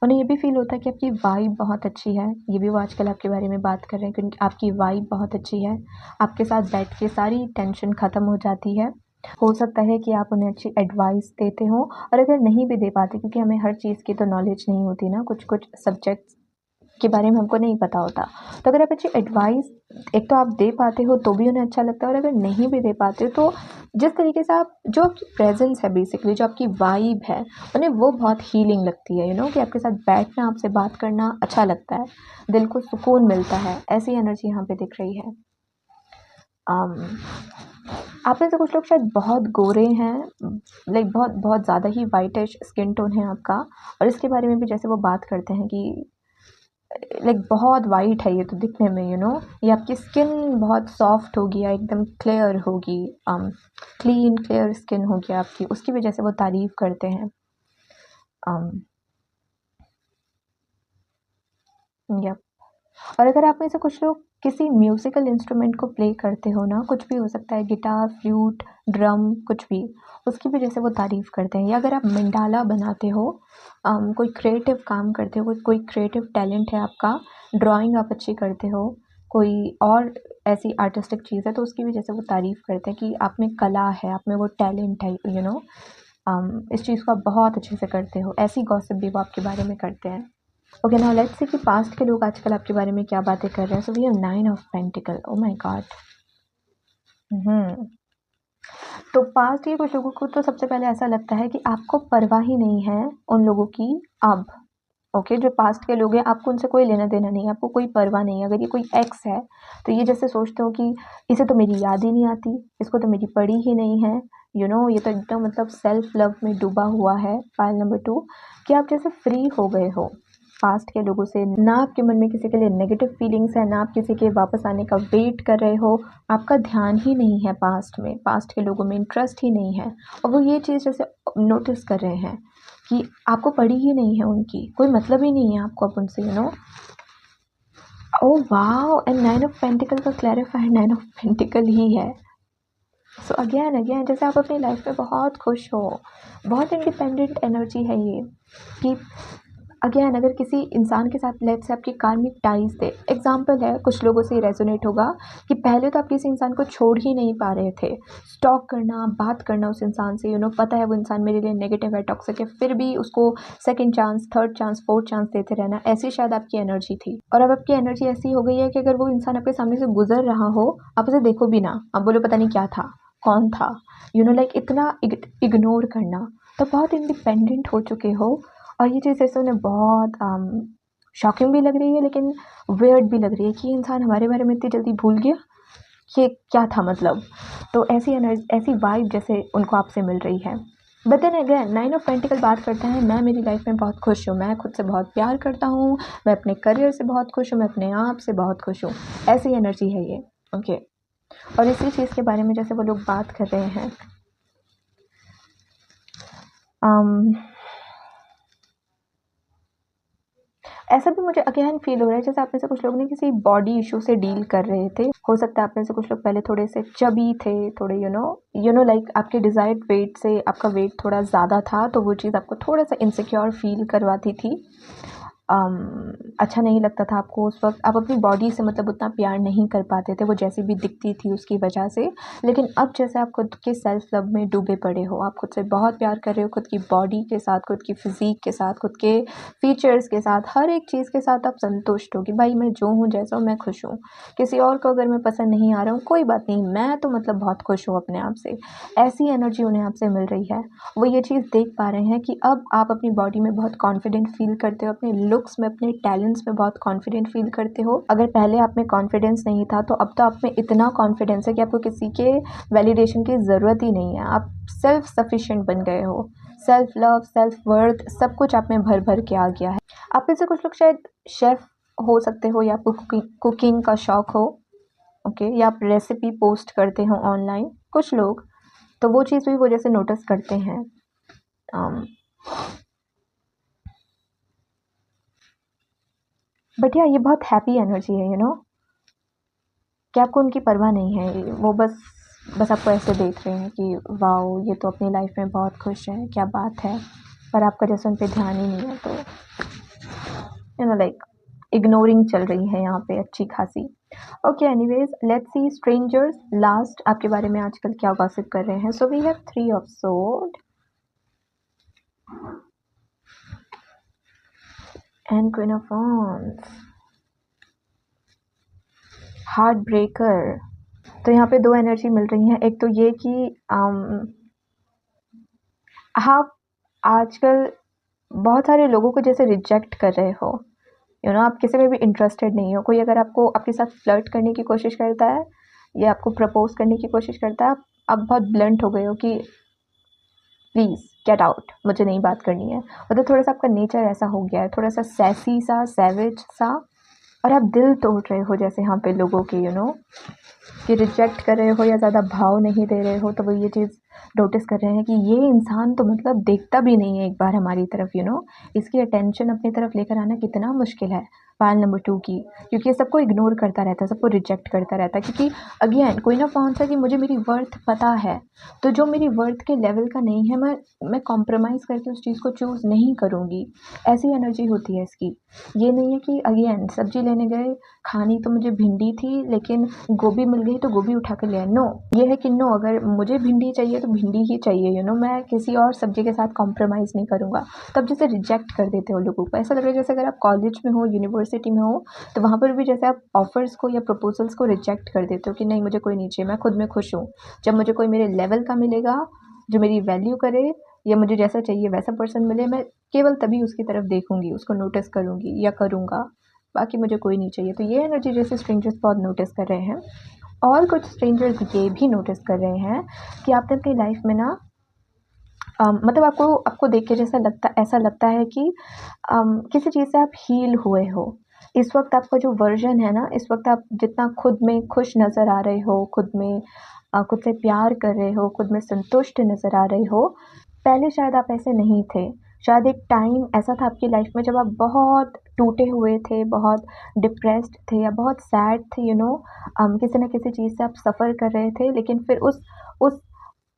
उन्हें ये भी फील होता है कि आपकी वाइब बहुत अच्छी है। ये भी वो आजकल आपके बारे में बात कर रहे हैं क्योंकि आपकी वाइब बहुत अच्छी है। आपके साथ बैठ के सारी टेंशन ख़त्म हो जाती है। हो सकता है कि आप उन्हें अच्छी एडवाइस देते हो, और अगर नहीं भी दे पाते, क्योंकि हमें हर चीज़ की तो नॉलेज नहीं होती ना, कुछ कुछ सब्जेक्ट्स के बारे में हमको नहीं पता होता, तो अगर आप अच्छी एडवाइस एक तो आप दे पाते हो तो भी उन्हें अच्छा लगता है, और अगर नहीं भी दे पाते हो तो जिस तरीके से आप, जो आपकी प्रेजेंस है, बेसिकली जो आपकी वाइब है, उन्हें वो बहुत हीलिंग लगती है। कि आपके साथ बैठना, आपसे बात करना अच्छा लगता है, दिल को सुकून मिलता है। ऐसी एनर्जी यहाँ पे दिख रही है। आप में से कुछ लोग शायद बहुत गोरे हैं, लाइक बहुत बहुत ज़्यादा ही वाइटिश स्किन टोन है आपका, और इसके बारे में भी जैसे वो बात करते हैं कि लाइक बहुत वाइट है ये तो दिखने में, ये आपकी स्किन बहुत सॉफ्ट होगी या एकदम क्लियर होगी, क्लीन क्लियर स्किन होगी आपकी, उसकी वजह से वो तारीफ़ करते हैं। यप, और अगर आप में से कुछ लोग किसी म्यूज़िकल इंस्ट्रूमेंट को प्ले करते हो ना, कुछ भी हो सकता है, गिटार, फ्लूट, ड्रम, कुछ भी, उसकी भी जैसे वो तारीफ़ करते हैं। या अगर आप मंडाला बनाते हो, कोई क्रिएटिव काम करते हो, कोई क्रिएटिव टैलेंट है आपका, ड्राइंग आप अच्छी करते हो, कोई और ऐसी आर्टिस्टिक चीज़ है, तो उसकी भी जैसे वो तारीफ़ करते हैं कि आप में कला है, आप में वो टैलेंट है, इस चीज़ को आप बहुत अच्छे से करते हो। ऐसी गॉसिप भी वो आपके बारे में करते हैं। ओके, नाउ लेट्स सी कि पास्ट के लोग आजकल आपके बारे में क्या बातें कर रहे हैं। So we have 9 of pentacle. Oh my god. तो पास्ट के कुछ लोगों को तो सबसे पहले ऐसा लगता है कि आपको परवाह ही नहीं है उन लोगों की अब। ओके, जो पास्ट के लोग हैं, आपको उनसे कोई लेना देना नहीं है, आपको कोई परवाह नहीं है। अगर ये कोई एक्स है तो ये जैसे सोचते हो कि इसे तो मेरी याद ही नहीं आती, इसको तो मेरी पड़ी ही नहीं है, ये तो एकदम मतलब सेल्फ लव में डूबा हुआ है। फाइल नंबर 2, कि आप जैसे फ्री हो गए हो, पास्ट के लोगों से, ना आपके मन में किसी के लिए नेगेटिव फीलिंग्स है, ना आप किसी के वापस आने का वेट कर रहे हो। आपका ध्यान ही नहीं है पास्ट में, पास्ट के लोगों में इंटरेस्ट ही नहीं है। और वो ये चीज़ जैसे नोटिस कर रहे हैं कि आपको पड़ी ही नहीं है उनकी, कोई मतलब ही नहीं है आपको अब उनसे, oh wow! And 9 of pentacle का क्लैरिफायर 9 ऑफ पेंटिकल ही है। सो अगेन जैसे आप अपनी लाइफ में बहुत खुश हो, बहुत इंडिपेंडेंट एनर्जी है ये, कि अगेन अगर किसी इंसान के साथ लेट्स से आपकी कार्मिक टाइज थे, एग्जाम्पल है, कुछ लोगों से रेजोनेट होगा कि पहले तो आप किसी इंसान को छोड़ ही नहीं पा रहे थे, स्टॉक करना, बात करना उस इंसान से, पता है वो इंसान मेरे लिए नेगेटिव है, टॉक्सिक है, फिर भी उसको second chance, third chance, fourth chance देते रहना, ऐसी शायद आपकी एनर्जी थी। और अब आपकी एनर्जी ऐसी हो गई है कि अगर वो इंसान आपके सामने से गुजर रहा हो, आप उसे देखो भी ना, आप बोलो पता नहीं क्या था, कौन था, लाइक इतना इग्नोर करना। तो बहुत इंडिपेंडेंट हो चुके हो। और ये चीज़ ऐसे उन्हें बहुत शॉकिंग भी लग रही है, लेकिन वियर्ड भी लग रही है कि ये इंसान हमारे बारे में इतनी जल्दी भूल गया, ये क्या था मतलब। तो ऐसी वाइब जैसे उनको आपसे मिल रही है। But then again 9 of pentacle बात करता है, मैं मेरी लाइफ में बहुत खुश हूँ, मैं खुद से बहुत प्यार करता हूँ, मैं अपने करियर से बहुत खुश हूँ, मैं अपने आप से बहुत खुश हूँ। ऐसी एनर्जी है ये, ओके। और इसी चीज़ के बारे में जैसे वो लोग बात कर रहे हैं, ऐसा भी मुझे अगेन फील हो रहा है जैसे आप में से कुछ लोग ने किसी बॉडी इशू से डील कर रहे थे। हो सकता है आप में से कुछ लोग पहले थोड़े से चबी थे, थोड़े लाइक आपके डिज़ायर्ड वेट से आपका वेट थोड़ा ज़्यादा था, तो वो चीज़ आपको थोड़ा सा इनसिक्योर फील करवाती थी। अच्छा नहीं लगता था आपको उस वक्त, आप अपनी बॉडी से मतलब उतना प्यार नहीं कर पाते थे, वो जैसी भी दिखती थी उसकी वजह से। लेकिन अब जैसे आप खुद के सेल्फ लव में डूबे पड़े हो, आप खुद से बहुत प्यार कर रहे हो, खुद की बॉडी के साथ, खुद की फिजिक के साथ, खुद के फीचर्स के साथ, हर एक चीज़ के साथ आप संतुष्ट हो कि भाई मैं जो हूँ, जैसा हूँ, मैं खुश हूँ। किसी और को अगर मैं पसंद नहीं आ रहा हूँ, कोई बात नहीं, मैं तो मतलब बहुत खुश हूँ अपने आप से। ऐसी एनर्जी उन्हें आपसे मिल रही है। वो ये चीज़ देख पा रहे हैं कि अब आप अपनी बॉडी में बहुत कॉन्फिडेंट फील करते हो, अपने लुक्स में, अपने टैलेंट्स में बहुत कॉन्फिडेंट फील करते हो। अगर पहले आप में कॉन्फिडेंस नहीं था, तो अब तो आप में इतना कॉन्फिडेंस है कि आपको किसी के वैलिडेशन की ज़रूरत ही नहीं है। आप सेल्फ सफिशिएंट बन गए हो। सेल्फ लव, सेल्फ वर्थ, सब कुछ आप में भर भर के आ गया है। आप में से कुछ लोग शायद शेफ़ हो सकते हो, या आपको कुकिंग का शौक हो, ओके, या आप रेसिपी पोस्ट करते हो ऑनलाइन, कुछ लोग तो वो चीज़ भी वो जैसे नोटिस करते हैं। बट या ये बहुत हैप्पी एनर्जी है, कि आपको उनकी परवाह नहीं है। वो बस आपको ऐसे देख रहे हैं कि वाओ, ये तो अपनी लाइफ में बहुत खुश है, क्या बात है। पर आपका जैसे उन पे ध्यान ही नहीं है, तो लाइक इग्नोरिंग चल रही है यहाँ पे अच्छी खासी। Okay, anyways let's see strangers last आपके बारे में आजकल क्या गॉसिप कर रहे हैं। So we have 3 of sword and queen of wands, heartbreaker. तो यहाँ पे 2 एनर्जी मिल रही हैं। एक तो ये कि आप आजकल बहुत सारे लोगों को जैसे रिजेक्ट कर रहे हो, आप किसी में भी इंटरेस्टेड नहीं हो। कोई अगर आपको आपके साथ फ्लर्ट करने की कोशिश करता है या आपको प्रपोज करने की कोशिश करता है, आप बहुत ब्लंट हो गए हो कि प्लीज़ गेट आउट, मुझे नहीं बात करनी है। मतलब थोड़ा सा आपका नेचर ऐसा हो गया है, थोड़ा सा सैसी सा, सैविज सा, और आप दिल तोड़ रहे हो जैसे यहाँ पे लोगों के, कि रिजेक्ट कर रहे हो या ज़्यादा भाव नहीं दे रहे हो। तो वो ये चीज़ नोटिस कर रहे हैं कि ये इंसान तो मतलब देखता भी नहीं है एक बार हमारी तरफ, इसकी अटेंशन अपनी तरफ लेकर आना कितना मुश्किल है। पायल नंबर 2 की, क्योंकि ये सबको इग्नोर करता रहता है, सबको रिजेक्ट करता रहता है, क्योंकि अगेन कोई ना कौन सा कि मुझे मेरी वर्थ पता है, तो जो मेरी वर्थ के लेवल का नहीं है, मैं कॉम्प्रोमाइज़ करके उस चीज़ को चूज़ नहीं करूँगी। ऐसी एनर्जी होती है इसकी। ये नहीं है कि अगेन सब्जी लेने गए, खानी तो मुझे भिंडी थी, लेकिन गोभी मिल गई तो गोभी उठा कर ले आए। नो, ये है कि नो, अगर मुझे भिंडी चाहिए तो भिंडी ही चाहिए, मैं किसी और सब्जी के साथ कॉम्प्रोमाइज़ नहीं करूँगा। तब जैसे रिजेक्ट कर देते हो लोगों को, ऐसा लग रहा है जैसे अगर आप कॉलेज में हो, यूनिवर्सिटी में हो, तो वहाँ पर भी जैसे आप ऑफ़र्स को या प्रपोजल्स को रिजेक्ट कर देते हो कि नहीं, मुझे कोई नहीं चाहिए, मैं खुद में खुश हूँ। जब मुझे कोई मेरे लेवल का मिलेगा, जो मेरी वैल्यू करे, या मुझे जैसा चाहिए वैसा पर्सन मिले, मैं केवल तभी उसकी तरफ देखूँगी, उसको नोटिस करूँगी या करूँगा, बाकी मुझे कोई नहीं चाहिए। तो ये एनर्जी जैसे स्ट्रेंजर्स बहुत नोटिस कर रहे हैं। और कुछ स्ट्रेंजर्स ये भी नोटिस कर रहे हैं कि आपने अपनी लाइफ में ना मतलब आपको आपको देख के ऐसा लगता है कि किसी चीज़ से आप हील हुए हो। इस वक़्त आपका जो वर्ज़न है ना, इस वक़्त आप जितना खुद में खुश नज़र आ रहे हो, खुद में खुद से प्यार कर रहे हो, खुद में संतुष्ट नज़र आ रहे हो, पहले शायद आप ऐसे नहीं थे। शायद एक टाइम ऐसा था आपकी लाइफ़ में जब आप बहुत टूटे हुए थे, बहुत डिप्रेस्ड थे या बहुत सैड थे, किसी न किसी चीज़ से आप सफ़र कर रहे थे, लेकिन फिर उस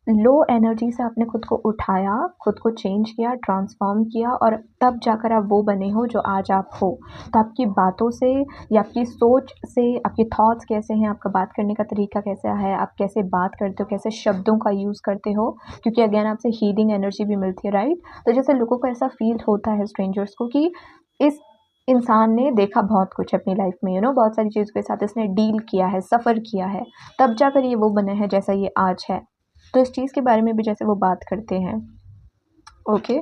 लो एनर्जी से आपने खुद को उठाया, खुद को चेंज किया, ट्रांसफ़ॉर्म किया और तब जाकर आप वो बने हो जो आज आप हो। तो आपकी बातों से या आपकी सोच से, आपके थॉट्स कैसे हैं, आपका बात करने का तरीका कैसा है, आप कैसे बात करते हो, कैसे शब्दों का यूज़ करते हो, क्योंकि अगेन आपसे हीलिंग एनर्जी भी मिलती है, राइट? तो जैसे लोगों को ऐसा फ़ील होता है स्ट्रेंजर्स को कि इस इंसान ने देखा बहुत कुछ अपनी लाइफ़ में, बहुत सारी चीज़ों के साथ इसने डील किया है, सफ़र किया है, तब जाकर ये वो बना है जैसा ये आज है। तो इस चीज़ के बारे में भी जैसे वो बात करते हैं, ओके।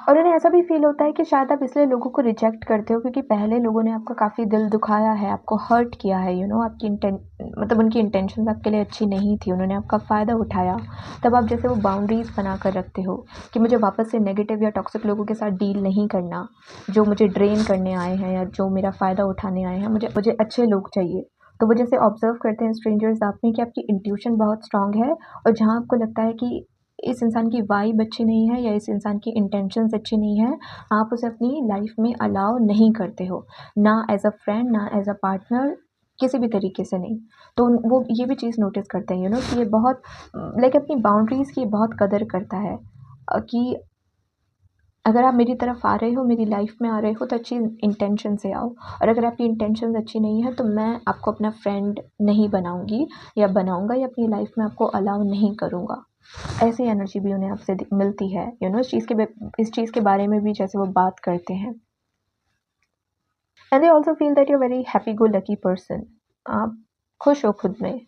और उन्हें ऐसा भी फ़ील होता है कि शायद आप इसलिए लोगों को रिजेक्ट करते हो क्योंकि पहले लोगों ने आपका काफ़ी दिल दुखाया है, आपको हर्ट किया है, आपकी मतलब उनकी इंटेंशंस आपके लिए अच्छी नहीं थी, उन्होंने आपका फ़ायदा उठाया। तब आप जैसे वो बाउंड्रीज़ बना कर रखते हो कि मुझे वापस से नेगेटिव या टॉक्सिक लोगों के साथ डील नहीं करना, जो मुझे ड्रेन करने आए हैं या जो मेरा फ़ायदा उठाने आए हैं, मुझे अच्छे लोग चाहिए। तो वो जैसे ऑब्ज़र्व करते हैं स्ट्रेंजर्स आप में कि आपकी इंट्यूशन बहुत स्ट्रॉन्ग है और जहाँ आपको लगता है कि इस इंसान की वाइब अच्छी नहीं है या इस इंसान की इंटेंशंस अच्छी नहीं है, आप उसे अपनी लाइफ में अलाउ नहीं करते हो, ना एज़ अ फ्रेंड, ना एज़ अ पार्टनर, किसी भी तरीके से नहीं। तो वो ये भी चीज़ नोटिस करते हैं कि ये बहुत लाइक अपनी बाउंड्रीज़ की बहुत कदर करता है, कि अगर आप मेरी तरफ आ रहे हो, मेरी लाइफ में आ रहे हो तो अच्छी इंटेंशन से आओ और अगर आपकी इंटेंशंस अच्छी नहीं है तो मैं आपको अपना फ्रेंड नहीं बनाऊँगी या बनाऊँगा या अपनी लाइफ में आपको अलाउ नहीं करूँगा। ऐसी एनर्जी भी उन्हें आपसे मिलती है, इस चीज़ के बारे में भी जैसे वो बात करते हैं। And they also feel that you very happy go lucky person. आप खुश हो खुद में,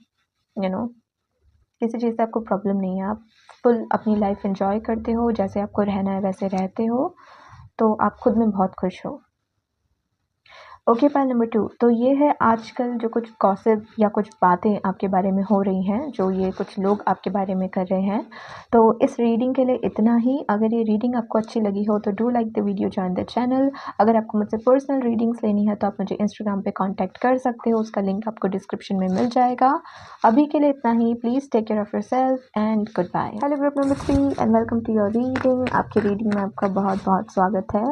किसी चीज़ से आपको प्रॉब्लम नहीं है, आप फुल अपनी लाइफ एंजॉय करते हो, जैसे आपको रहना है वैसे रहते हो, तो आप खुद में बहुत खुश हो। ओके, पॉइंट नंबर 2 तो ये है आजकल जो कुछ गॉसिप या कुछ बातें आपके बारे में हो रही हैं, जो ये कुछ लोग आपके बारे में कर रहे हैं। तो इस रीडिंग के लिए इतना ही। अगर ये रीडिंग आपको अच्छी लगी हो तो do like the video, join the channel. अगर आपको मुझसे पर्सनल रीडिंग्स लेनी है तो आप मुझे इंस्टाग्राम पे कांटेक्ट कर सकते हो, उसका लिंक आपको डिस्क्रिप्शन में मिल जाएगा। अभी के लिए इतना ही। Please take care of yourself and good bye. Hello group number 3 and welcome to your reading. आपकी रीडिंग में आपका बहुत बहुत स्वागत है।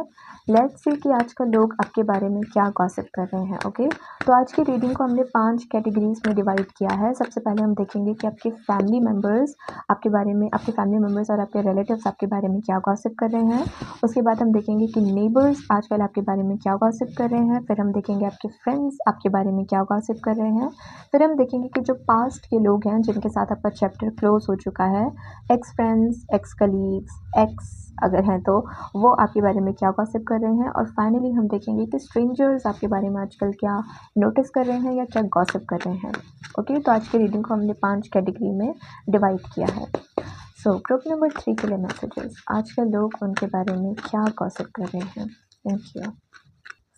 लेट्स सी कि आजकल लोग आपके बारे में क्या गॉसिप कर रहे हैं। ओके, तो आज की रीडिंग को हमने 5 कैटेगरीज में डिवाइड किया है। सबसे पहले हम देखेंगे कि आपके फैमिली मेम्बर्स आपके बारे में, आपके फैमिली मेम्बर्स और आपके रिलेटिव्स आपके बारे में क्या गॉसिप कर रहे हैं। उसके बाद हम देखेंगे कि नेबर्स आजकल आपके बारे में क्या गॉसिप कर रहे हैं। फिर हम देखेंगे आपके फ्रेंड्स आपके बारे में क्या गॉसिप कर रहे हैं। फिर हम देखेंगे कि जो पास्ट के लोग हैं जिनके साथ आपका चैप्टर क्लोज हो चुका है, x friends, x colleagues, x अगर हैं तो वो आपके बारे में क्या गॉसिप कर रहे हैं। और फाइनली हम देखेंगे कि स्ट्रेंजर्स आपके बारे में आजकल क्या नोटिस कर रहे हैं या क्या गॉसिप कर रहे हैं। ओके, तो आज की रीडिंग को हमने 5 कैटेगरी में डिवाइड किया है। सो ग्रुप नंबर 3 के लिए मैसेजेस, आजकल लोग उनके बारे में क्या गॉसिप कर रहे हैं। Thank you.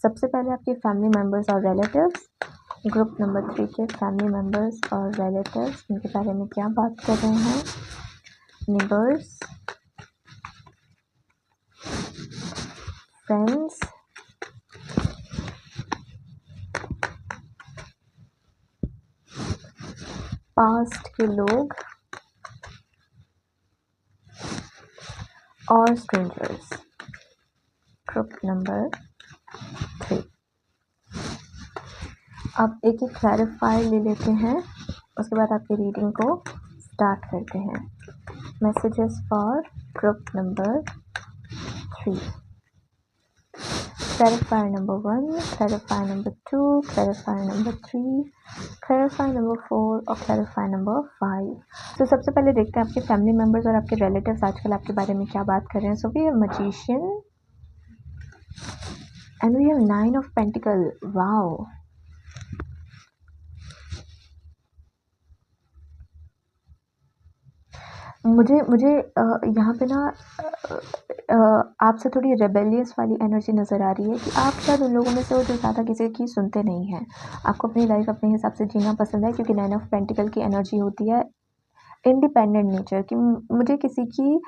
सबसे पहले आपके फैमिली मेम्बर्स और रिलेटिव्स, ग्रुप नंबर 3 के फैमिली मेम्बर्स और रिलेटिव्स उनके बारे में क्या बात कर रहे हैं। नेबर्स, फ्रेंड्स, पास्ट के लोग और स्ट्रेंजर्स, ग्रुप नंबर 3। अब एक एक क्लैरिफाई ले लेते हैं, उसके बाद आपकी रीडिंग को स्टार्ट करते हैं। Messages for group number 3, clarifier number 1, clarifier number 2, clarifier number 3, clarifier number 4 और क्लैरिफायर नंबर 5। तो सबसे पहले देखते हैं आपके फैमिली मेम्बर्स और आपके रिलेटिव्स आजकल आपके बारे में क्या बात कर रहे हैं। So we have magician and we have 9 of pentacle. Wow, मुझे यहाँ पे ना आपसे थोड़ी रेबेलियस वाली एनर्जी नज़र आ रही है कि आप शायद उन लोगों में से हो जो ज़्यादा किसी की सुनते नहीं हैं। आपको अपनी लाइफ अपने हिसाब से जीना पसंद है, क्योंकि 9 ऑफ पेंटिकल की एनर्जी होती है इंडिपेंडेंट नेचर कि मुझे किसी की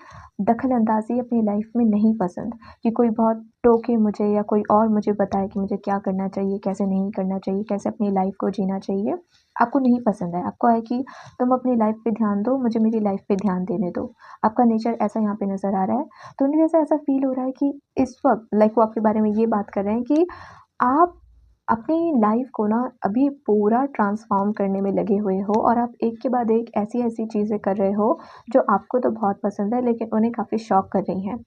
दखल अंदाज़ी अपनी लाइफ में नहीं पसंद, कि कोई बहुत टोके मुझे या कोई और मुझे बताए कि मुझे क्या करना चाहिए, कैसे नहीं करना चाहिए, कैसे अपनी लाइफ को जीना चाहिए। आपको नहीं पसंद है, आपको है कि तुम अपनी लाइफ पे ध्यान दो, मुझे मेरी लाइफ पे ध्यान देने दो। आपका नेचर ऐसा यहाँ पे नज़र आ रहा है। तो उन्हें जैसे ऐसा फ़ील हो रहा है कि इस वक़्त लाइक वो आपके बारे में ये बात कर रहे हैं कि आप अपनी लाइफ को ना अभी पूरा ट्रांसफ़ॉर्म करने में लगे हुए हो और आप एक के बाद एक ऐसी-ऐसी चीज़ें कर रहे हो, जो आपको तो बहुत पसंद है लेकिन उन्हें काफ़ी शॉक कर रही हैं,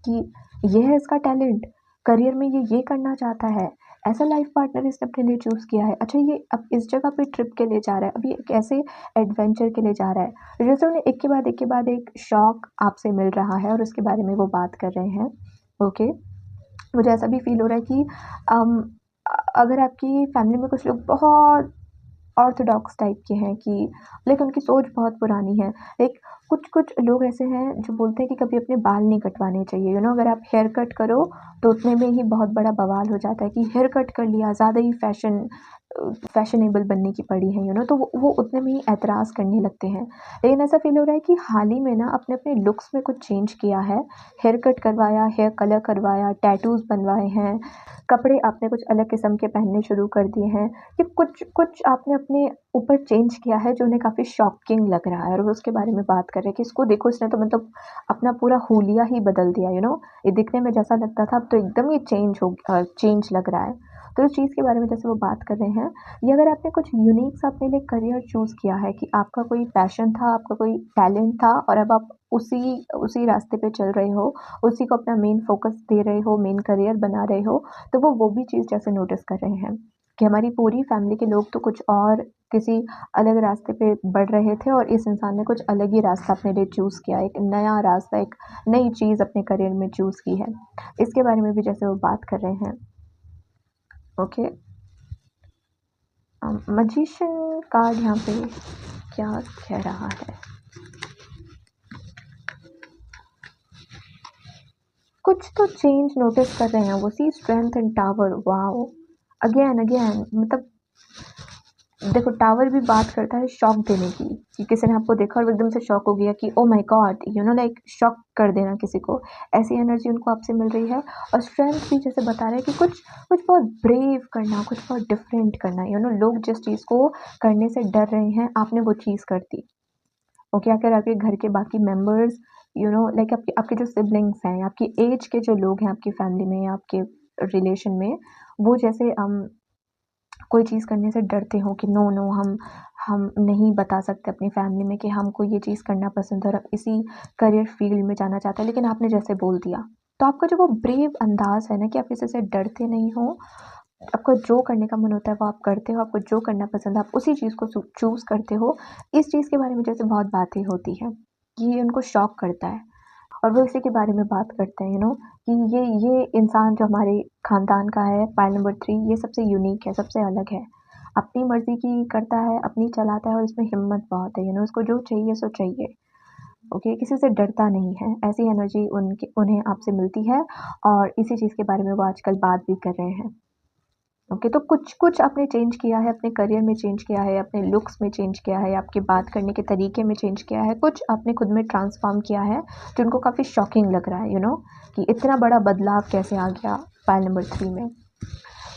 कि ये है इसका टैलेंट, करियर में ये करना चाहता है, ऐसा लाइफ पार्टनर इसने अपने लिए चूज़ किया है। अच्छा ये अब इस जगह पे ट्रिप के लिए जा रहा है, अब ये एक ऐसे एडवेंचर के लिए जा रहा है। जैसे उन्हें एक के बाद एक शॉक आपसे मिल रहा है और उसके बारे में वो बात कर रहे हैं। ओके। मुझे ऐसा भी फ़ील हो रहा है कि अम, अगर आपकी फैमिली में कुछ लोग बहुत ऑर्थोडॉक्स टाइप के हैं कि लाइक उनकी सोच बहुत पुरानी है। लाइक कुछ-कुछ लोग ऐसे हैं जो बोलते हैं कि कभी अपने बाल नहीं कटवाने चाहिए। अगर आप हेयर कट करो तो उतने में ही बहुत बड़ा बवाल हो जाता है कि हेयर कट कर लिया, ज़्यादा ही फैशनेबल बनने की पड़ी है तो वो उतने में ही ऐतराज़ करने लगते हैं। लेकिन ऐसा फ़ील हो रहा है कि हाल ही में ना अपने लुक्स में कुछ चेंज किया है, हेयर कट करवाया, हेयर कलर करवाया, टैटूज़ बनवाए हैं, कपड़े आपने कुछ अलग किस्म के पहनने शुरू कर दिए हैं, कि कुछ आपने अपने ऊपर चेंज किया है जो उन्हें काफ़ी शॉकिंग लग रहा है और वो उसके बारे में बात कर रहे हैं कि इसको देखो इसने तो मतलब अपना पूरा हुलिया ही बदल दिया ये दिखने में जैसा लगता था अब तो एकदम ही चेंज लग रहा है। तो इस चीज़ के बारे में जैसे वो बात कर रहे हैं, ये अगर आपने कुछ यूनिक सा अपने लिए करियर चूज़ किया है कि आपका कोई पैशन था, आपका कोई टैलेंट था और अब आप उसी रास्ते पे चल रहे हो, उसी को अपना मेन फ़ोकस दे रहे हो, मेन करियर बना रहे हो, तो वो भी चीज़ जैसे नोटिस कर रहे हैं कि हमारी पूरी फैमिली के लोग तो कुछ और किसी अलग रास्ते पे बढ़ रहे थे और इस इंसान ने कुछ अलग ही रास्ता अपने लिए चूज़ किया, एक नया रास्ता, एक नई चीज़ अपने करियर में चूज़ की है। इसके बारे में भी जैसे वो बात कर रहे हैं। ओके। मैजिशियन कार्ड यहाँ पे क्या कह रहा है? कुछ तो चेंज नोटिस कर रहे हैं वो। See strength and tower, wow! Again मतलब देखो टावर भी बात करता है शॉक देने की, कि किसी ने आपको देखा और वो एकदम से शॉक हो गया कि ओह माय गॉड लाइक शॉक कर देना किसी को, ऐसी एनर्जी उनको आपसे मिल रही है। और स्ट्रेंथ भी जैसे बता रहे हैं कि कुछ कुछ बहुत ब्रेव करना, कुछ बहुत डिफरेंट करना, लोग जिस चीज़ को करने से डर रहे हैं आपने वो चीज़ कर दी। ओके, अगर आपके घर के बाकी मेंबर्स लाइक आपके आपके जो सिबलिंग्स हैं, आपकी एज के जो लोग हैं आपकी फैमिली में या आपके रिलेशन में, वो जैसे कोई चीज़ करने से डरते हो कि नो नो हम नहीं बता सकते अपनी फैमिली में कि हमको ये चीज़ करना पसंद है और इसी करियर फील्ड में जाना चाहते हैं, लेकिन आपने जैसे बोल दिया। तो आपका जो वो ब्रेव अंदाज़ है ना कि आप किसी से डरते नहीं हो, आपको जो करने का मन होता है वो आप करते हो, आपको जो करना पसंद है आप उसी चीज़ को चूज़ करते हो। इस चीज़ के बारे में जैसे बहुत बातें होती हैं, कि ये उनको शॉक करता है और वो इसी के बारे में बात करते हैं कि ये इंसान जो हमारे ख़ानदान का है, पाइल नंबर 3, ये सबसे यूनिक है, सबसे अलग है। अपनी मर्ज़ी की करता है, अपनी चलाता है और इसमें हिम्मत बहुत है, उसको जो चाहिए सो चाहिए। ओके, किसी से डरता नहीं है, ऐसी एनर्जी उन्हें आपसे मिलती है और इसी चीज़ के बारे में वो आजकल बात भी कर रहे हैं। ओके, तो कुछ आपने चेंज किया है, अपने करियर में चेंज किया है, अपने लुक्स में चेंज किया है, आपके बात करने के तरीके में चेंज किया है, कुछ आपने खुद में ट्रांसफ़ॉर्म किया है, जो उनको काफ़ी शॉकिंग लग रहा है कि इतना बड़ा बदलाव कैसे आ गया पाइल नंबर 3 में।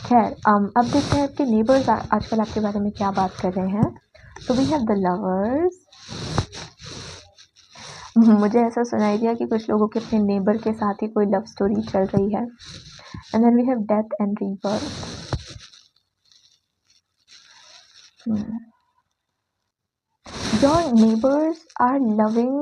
खैर अब देखते हैं आपके नेबर्स आजकल आपके बारे में क्या बात कर रहे हैं। तो वी हैव द लवर्स। मुझे ऐसा सुनाई दिया कि कुछ लोगों के अपने नेबर के साथ ही कोई लव स्टोरी चल रही है। And then we have death and rebirth. Your neighbors are loving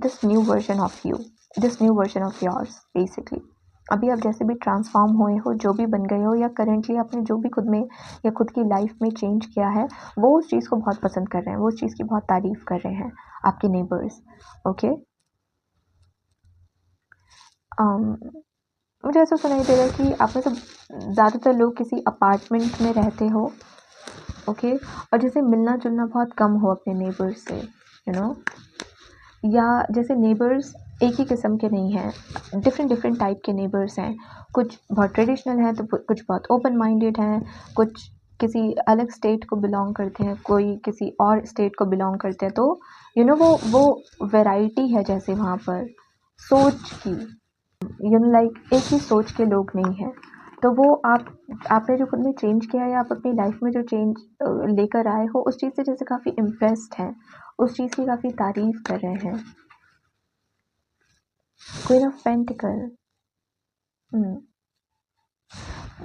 this new version of you, this new version of yours basically. अभी आप जैसे भी ट्रांसफॉर्म हुए हो, जो भी बन गए हो या करेंटली आपने जो भी खुद में या खुद की लाइफ में चेंज किया है, वो उस चीज़ को बहुत पसंद कर रहे हैं, वो उस चीज़ की बहुत तारीफ़ कर रहे हैं आपके नेबर्स। ओके। मुझे ऐसा सुनाई दे रहा है कि आप में से ज़्यादातर लोग किसी अपार्टमेंट में रहते हो। ओके। और जैसे मिलना जुलना बहुत कम हो अपने नेबर्स से, या जैसे नेबर्स एक ही किस्म के नहीं हैं, डिफरेंट टाइप के नेबर्स हैं। कुछ बहुत ट्रेडिशनल हैं तो कुछ बहुत ओपन माइंडेड हैं, कुछ किसी अलग स्टेट को बिलोंग करते हैं, कोई किसी और स्टेट को बिलोंग करते हैं, तो यू नो वो वैरायटी है जैसे वहाँ पर सोच की, यू नो लाइक एक ही सोच के लोग नहीं हैं। तो वो आपने जो खुद में चेंज किया है, आप अपनी लाइफ में जो चेंज लेकर आए हो, उस चीज़ से जैसे काफ़ी इम्प्रेस्ड हैं, उस चीज़ की काफ़ी तारीफ कर रहे हैं। क्वीन ऑफ पेंटिकल,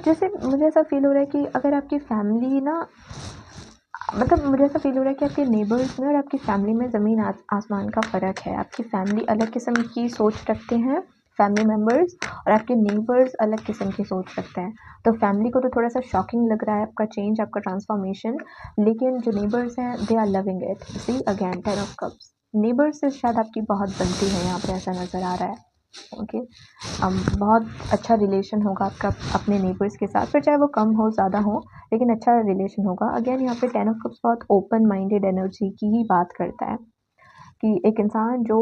जैसे मुझे ऐसा फील हो रहा है कि अगर आपकी फैमिली ना, मतलब मुझे ऐसा फील हो रहा है कि आपके नेबर्स में और आपकी फैमिली में ज़मीन आसमान का फ़र्क है। आपकी फैमिली अलग किस्म की सोच रखते हैं, फैमिली मेम्बर्स, और आपके नेबर्स अलग किस्म की सोच रखते हैं। तो फैमिली को तो थोड़ा सा शॉकिंग लग रहा है आपका चेंज, आपका ट्रांसफॉर्मेशन, लेकिन जो नेबर्स हैं they are loving it. See again 10 of cups, neighbors से शायद आपकी बहुत बनती है, यहाँ पर ऐसा नज़र आ रहा है। ओके, बहुत अच्छा रिलेशन होगा आपका अपने नेबर्स के साथ, फिर चाहे वो कम हो ज़्यादा हो, लेकिन अच्छा रिलेशन होगा। अगेन यहाँ पे 10 ऑफ कप्स बहुत ओपन माइंडेड एनर्जी की ही बात करता है कि एक इंसान जो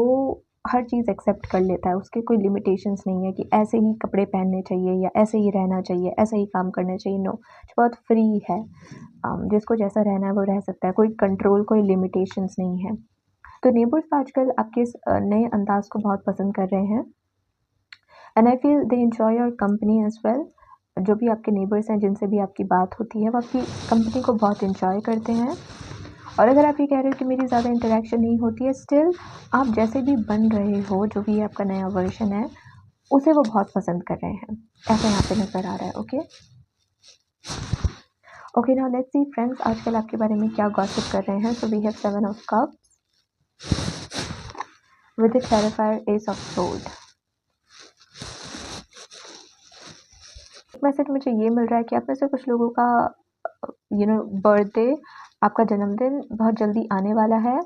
हर चीज़ एक्सेप्ट कर लेता है, उसके कोई लिमिटेशंस नहीं है कि ऐसे ही कपड़े पहनने चाहिए या ऐसे ही रहना चाहिए, ऐसे ही काम करना चाहिए। नो, बहुत फ्री है, जिसको जैसा रहना है वो रह सकता है, कोई कंट्रोल, कोई लिमिटेशंस नहीं है। तो नेबर्स आजकल आपके इस नए अंदाज को बहुत पसंद कर रहे हैं, and I feel they enjoy your company as well. जो भी आपके नेबर्स हैं, जिनसे भी आपकी बात होती है, वो आपकी कंपनी को बहुत एन्जॉय करते हैं। और अगर आप ये कह रहे हो कि मेरी ज़्यादा इंटरेक्शन नहीं होती है, स्टिल आप जैसे भी बन रहे हो, जो भी आपका नया वर्जन है, उसे वो बहुत पसंद कर रहे हैं, ऐसा यहाँ पे नज़र आ रहा है। Okay, now let's see friends, आजकल आपके बारे में क्या गॉसिप कर रहे हैं। So we have 7 of cups with the clarifier ace of sword. Message मुझे ये मिल रहा है कि आप में से कुछ लोगों का बर्थडे, आपका जन्मदिन बहुत जल्दी आने वाला है,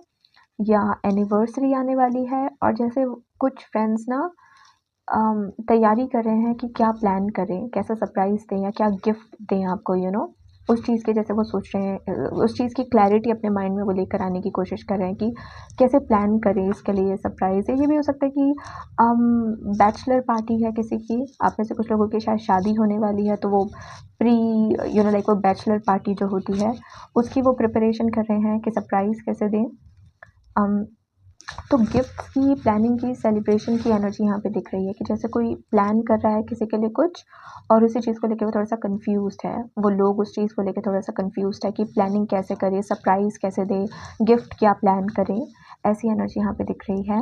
या एनिवर्सरी आने वाली है, और जैसे कुछ फ्रेंड्स ना तैयारी कर रहे हैं कि क्या प्लान करें, कैसा सरप्राइज़ दें या क्या गिफ्ट दें आपको, उस चीज़ के जैसे वो सोच रहे हैं, उस चीज़ की क्लैरिटी अपने माइंड में वो लेकर आने की कोशिश कर रहे हैं कि कैसे प्लान करें इसके लिए सरप्राइज़ है। ये भी हो सकता है कि बैचलर पार्टी है किसी की, आप में से कुछ लोगों की शायद शादी होने वाली है, तो वो प्री लाइक वो बैचलर पार्टी जो होती है, उसकी वो प्रिपरेशन कर रहे हैं कि सरप्राइज़ कैसे दें। तो गिफ्ट की, प्लानिंग की, सेलिब्रेशन की एनर्जी यहाँ पे दिख रही है कि जैसे कोई प्लान कर रहा है किसी के लिए कुछ, और उसी चीज़ को लेके वो थोड़ा-सा कन्फ्यूज़्ड है। वो लोग उस चीज़ को लेके थोड़ा-सा कन्फ्यूज़्ड है कि प्लानिंग कैसे करें, सरप्राइज़ कैसे दें, गिफ्ट क्या प्लान करें, ऐसी एनर्जी यहाँ पे दिख रही है।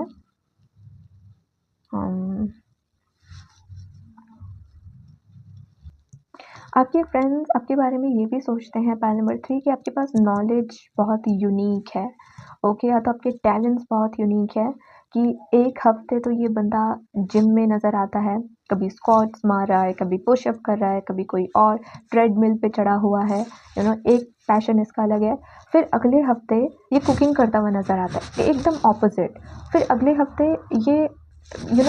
आपके फ्रेंड्स आपके बारे में ये भी सोचते हैं, पाइल नंबर 3, कि आपके पास नॉलेज बहुत यूनिक है। ओके, या तो आपके टैलेंट्स बहुत यूनिक है कि एक हफ्ते तो ये बंदा जिम में नज़र आता है, कभी स्क्वाट्स मार रहा है, कभी पुशअप कर रहा है, कभी कोई और ट्रेडमिल पे चढ़ा हुआ है, एक पैशन इसका अलग है। फिर अगले हफ्ते ये कुकिंग करता हुआ नज़र आता है, एकदम ऑपोजिट। फिर अगले हफ्ते ये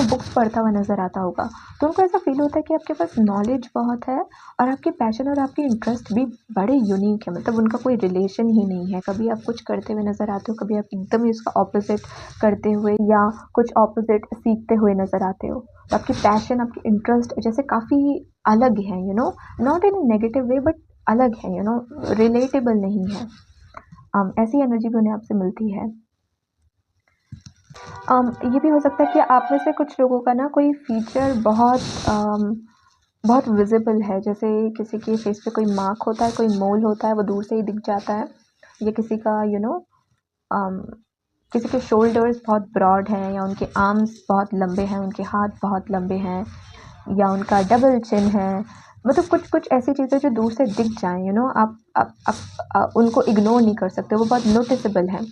बुक्स पढ़ता हुआ नज़र आता होगा। तो उनको ऐसा फील होता है कि आपके पास नॉलेज बहुत है, और आपके पैशन और आपके इंटरेस्ट भी बड़े यूनिक है, मतलब उनका कोई रिलेशन ही नहीं है। कभी आप कुछ करते हुए नज़र आते हो, कभी आप एकदम ही उसका ऑपोजिट करते हुए या कुछ ऑपोजिट सीखते हुए नज़र आते हो। तो आपकी पैशन, आपके इंटरेस्ट जैसे काफ़ी अलग हैं, not in negative way, but अलग है, रिलेटेबल नहीं है। ऐसी एनर्जी भी उन्हें आपसे मिलती है। ये भी हो सकता है कि आप में से कुछ लोगों का ना कोई फीचर बहुत विजिबल है, जैसे किसी के फेस पे कोई मार्क होता है, कोई मोल होता है, वो दूर से ही दिख जाता है, या किसी का किसी के शोल्डर्स बहुत ब्रॉड हैं, या उनके आर्म्स बहुत लंबे हैं, उनके हाथ बहुत लंबे हैं, या उनका डबल चिन है। मतलब कुछ ऐसी चीज़ें जो दूर से दिख जाएँ, आप उनको इग्नोर नहीं कर सकते, वो बहुत नोटिसेबल हैं।